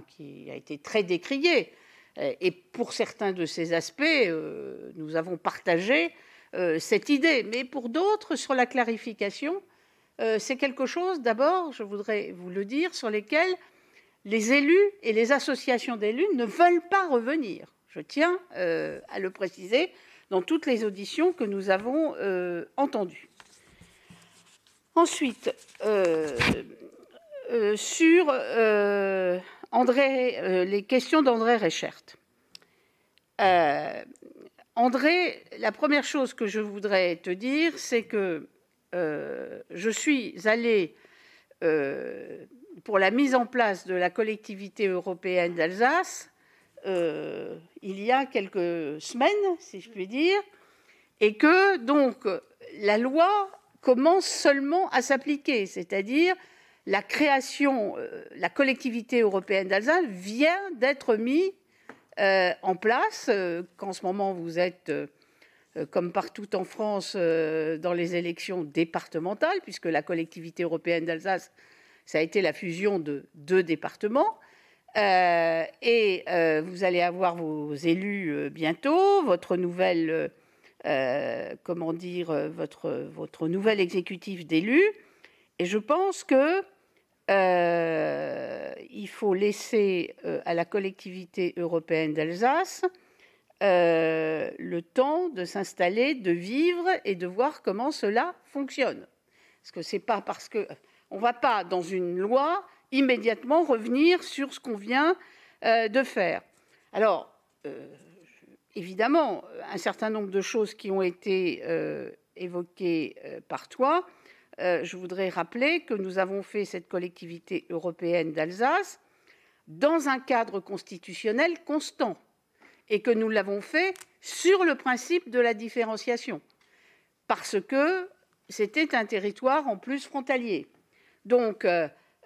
qui a été très décriée, et pour certains de ses aspects, nous avons partagé cette idée. Mais pour d'autres, sur la clarification, c'est quelque chose, d'abord, je voudrais vous le dire, sur lesquels les élus et les associations d'élus ne veulent pas revenir. Je tiens à le préciser dans toutes les auditions que nous avons entendues. Ensuite, sur les questions d'André Reichert. André, la première chose que je voudrais te dire, c'est que je suis allée pour la mise en place de la collectivité européenne d'Alsace il y a quelques semaines, si je puis dire, et que donc la loi commence seulement à s'appliquer, c'est-à-dire la création, la collectivité européenne d'Alsace vient d'être mise en place, qu'en ce moment vous êtes comme partout en France, dans les élections départementales, puisque la collectivité européenne d'Alsace, ça a été la fusion de 2 départements. Vous allez avoir vos élus bientôt, votre nouvelle, votre nouvel exécutif d'élus. Et je pense que il faut laisser à la collectivité européenne d'Alsace le temps de s'installer, de vivre et de voir comment cela fonctionne. Parce que c'est pas parce que on ne va pas dans une loi immédiatement revenir sur ce qu'on vient de faire. Alors, évidemment, un certain nombre de choses qui ont été évoquées par toi. Je voudrais rappeler que nous avons fait cette collectivité européenne d'Alsace dans un cadre constitutionnel constant et que nous l'avons fait sur le principe de la différenciation, parce que c'était un territoire en plus frontalier. Donc,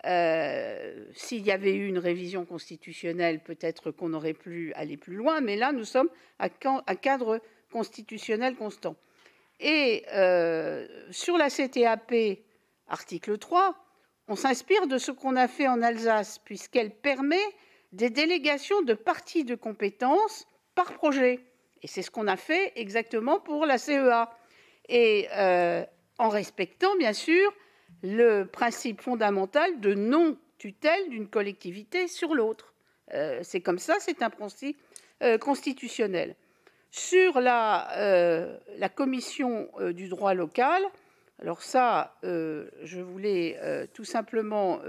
s'il y avait eu une révision constitutionnelle, peut-être qu'on aurait pu aller plus loin, mais là, nous sommes à cadre constitutionnel constant. Et sur la CTAP, article 3, on s'inspire de ce qu'on a fait en Alsace, puisqu'elle permet des délégations de parties de compétences par projet. Et c'est ce qu'on a fait exactement pour la CEA. Et en respectant, bien sûr, le principe fondamental de non-tutelle d'une collectivité sur l'autre. C'est comme ça, c'est un principe constitutionnel. Sur la commission du droit local, alors ça, je voulais tout simplement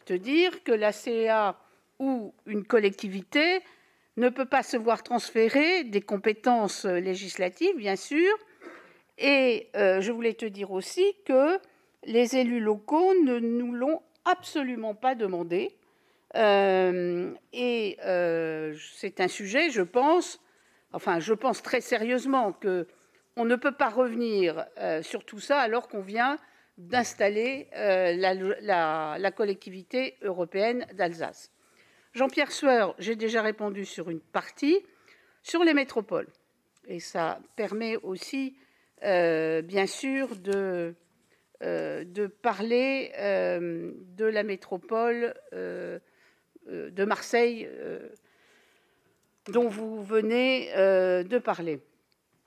te dire que la CEA ou une collectivité ne peut pas se voir transférer des compétences législatives, bien sûr. Et je voulais te dire aussi que les élus locaux ne nous l'ont absolument pas demandé. C'est un sujet, je pense très sérieusement qu'on ne peut pas revenir sur tout ça alors qu'on vient d'installer la collectivité européenne d'Alsace. Jean-Pierre Sueur, j'ai déjà répondu sur une partie, sur les métropoles. Et ça permet aussi, bien sûr, de parler de la métropole de Marseille, dont vous venez de parler.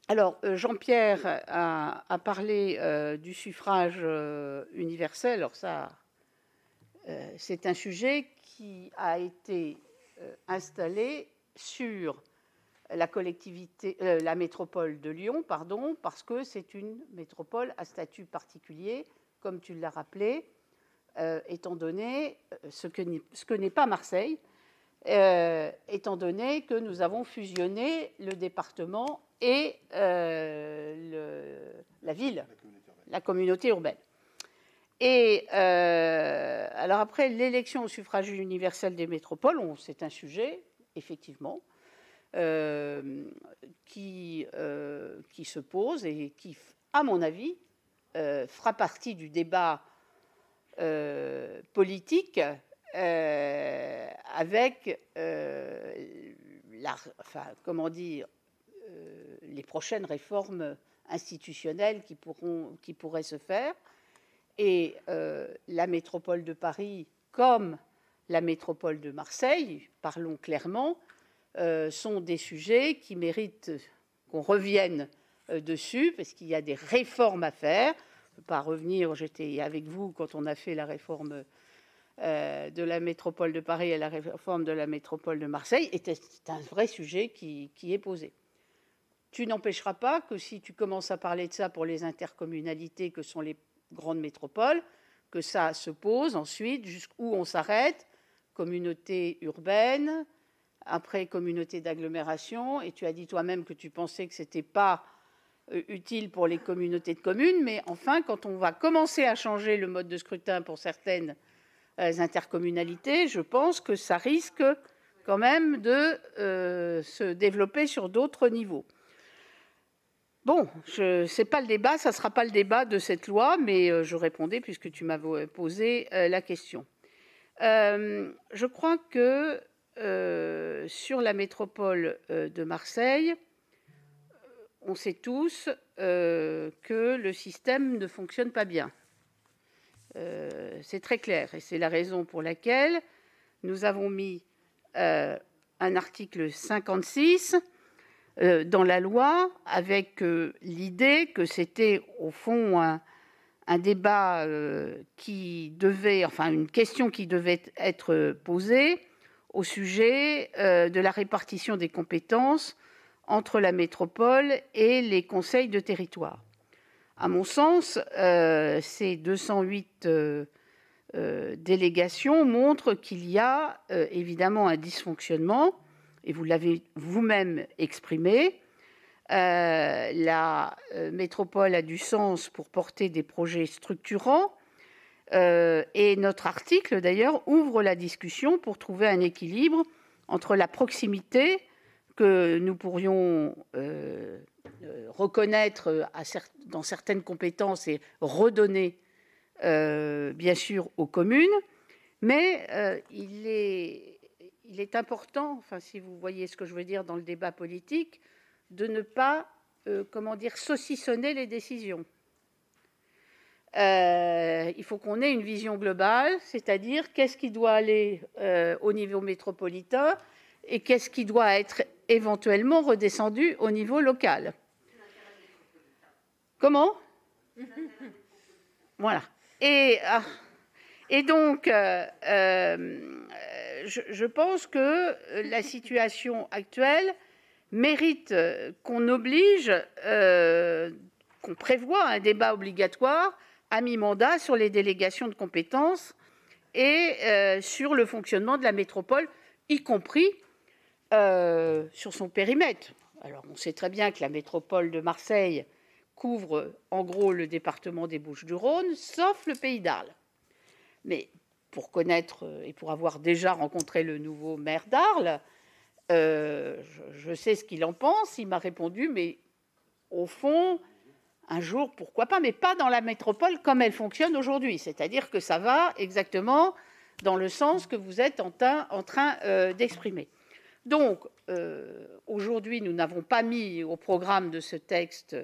Alors, Jean-Pierre a parlé du suffrage universel. Alors ça, c'est un sujet qui a été installé sur la métropole de Lyon, parce que c'est une métropole à statut particulier, comme tu l'as rappelé, étant donné ce que n'est pas Marseille, étant donné que nous avons fusionné le département et la ville, la communauté urbaine. Et alors après, l'élection au suffrage universel des métropoles, c'est un sujet, effectivement, qui se pose et qui, à mon avis, fera partie du débat politique avec les prochaines réformes institutionnelles qui pourraient se faire. Et la métropole de Paris, comme la métropole de Marseille, parlons clairement, sont des sujets qui méritent qu'on revienne dessus, parce qu'il y a des réformes à faire. Je ne peux pas revenir, j'étais avec vous quand on a fait la réforme de la métropole de Paris et la réforme de la métropole de Marseille, et c'est un vrai sujet qui est posé. Tu n'empêcheras pas que si tu commences à parler de ça pour les intercommunalités que sont les grandes métropoles, que ça se pose ensuite jusqu'où on s'arrête, communauté urbaine, après communauté d'agglomération, et tu as dit toi-même que tu pensais que ce n'était pas utile pour les communautés de communes, mais enfin, quand on va commencer à changer le mode de scrutin pour certaines intercommunalités, je pense que ça risque quand même de se développer sur d'autres niveaux. Bon, c'est pas le débat, ça ne sera pas le débat de cette loi, mais je répondais puisque tu m'avais posé la question. Je crois que sur la métropole de Marseille, on sait tous que le système ne fonctionne pas bien. C'est très clair, et c'est la raison pour laquelle nous avons mis un article 56 dans la loi, avec l'idée que c'était au fond un débat une question qui devait être posée au sujet de la répartition des compétences entre la métropole et les conseils de territoire. À mon sens, ces 208 délégations montrent qu'il y a évidemment un dysfonctionnement, et vous l'avez vous-même exprimé. La métropole a du sens pour porter des projets structurants, et notre article, d'ailleurs, ouvre la discussion pour trouver un équilibre entre la proximité que nous pourrions reconnaître dans certaines compétences et redonner, bien sûr, aux communes, mais il est important, enfin, si vous voyez ce que je veux dire dans le débat politique, de ne pas, saucissonner les décisions. Il faut qu'on ait une vision globale, c'est-à-dire qu'est-ce qui doit aller au niveau métropolitain et qu'est-ce qui doit être éventuellement redescendu au niveau local. Comment ? Voilà. Et donc, je pense que la situation actuelle mérite qu'on oblige, qu'on prévoie un débat obligatoire à mi-mandat sur les délégations de compétences et sur le fonctionnement de la métropole, y compris sur son périmètre. Alors, on sait très bien que la métropole de Marseille couvre en gros le département des Bouches-du-Rhône, sauf le Pays d'Arles. Mais pour connaître et pour avoir déjà rencontré le nouveau maire d'Arles, je sais ce qu'il en pense. Il m'a répondu, mais au fond, un jour, pourquoi pas, mais pas dans la métropole comme elle fonctionne aujourd'hui. C'est-à-dire que ça va exactement dans le sens que vous êtes en train d'exprimer. Donc, aujourd'hui, nous n'avons pas mis au programme de ce texte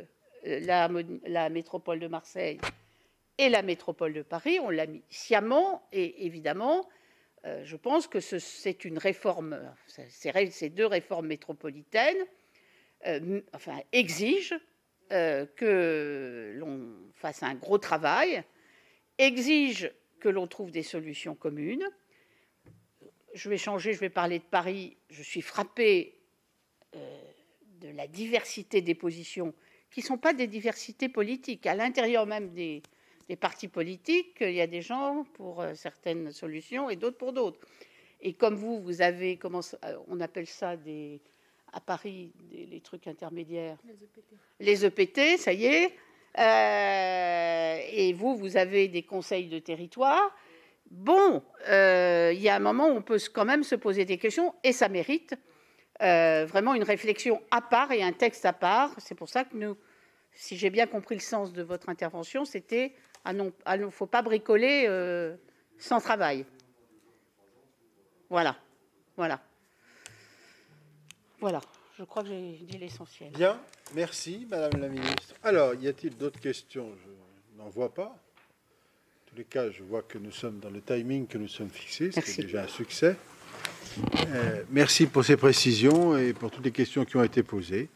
la métropole de Marseille et la métropole de Paris. On l'a mis sciemment, et évidemment, je pense que c'est une réforme, ces deux réformes métropolitaines exigent que l'on fasse un gros travail, exigent que l'on trouve des solutions communes. Je vais parler de Paris. Je suis frappée de la diversité des positions, qui ne sont pas des diversités politiques. À l'intérieur même des partis politiques, il y a des gens pour certaines solutions et d'autres pour d'autres. Et comme vous avez, on appelle ça à Paris, les trucs intermédiaires. Les EPT, ça y est. Et vous avez des conseils de territoire. Bon, il y a un moment où on peut quand même se poser des questions, et ça mérite vraiment une réflexion à part et un texte à part. C'est pour ça que si j'ai bien compris le sens de votre intervention, c'était il ne faut pas bricoler sans travail. Voilà. Je crois que j'ai dit l'essentiel. Bien, merci Madame la Ministre. Alors, y a-t-il d'autres questions? Je n'en vois pas. En tous les cas, je vois que nous sommes dans le timing que nous sommes fixés. C'est déjà un succès. Merci pour ces précisions et pour toutes les questions qui ont été posées.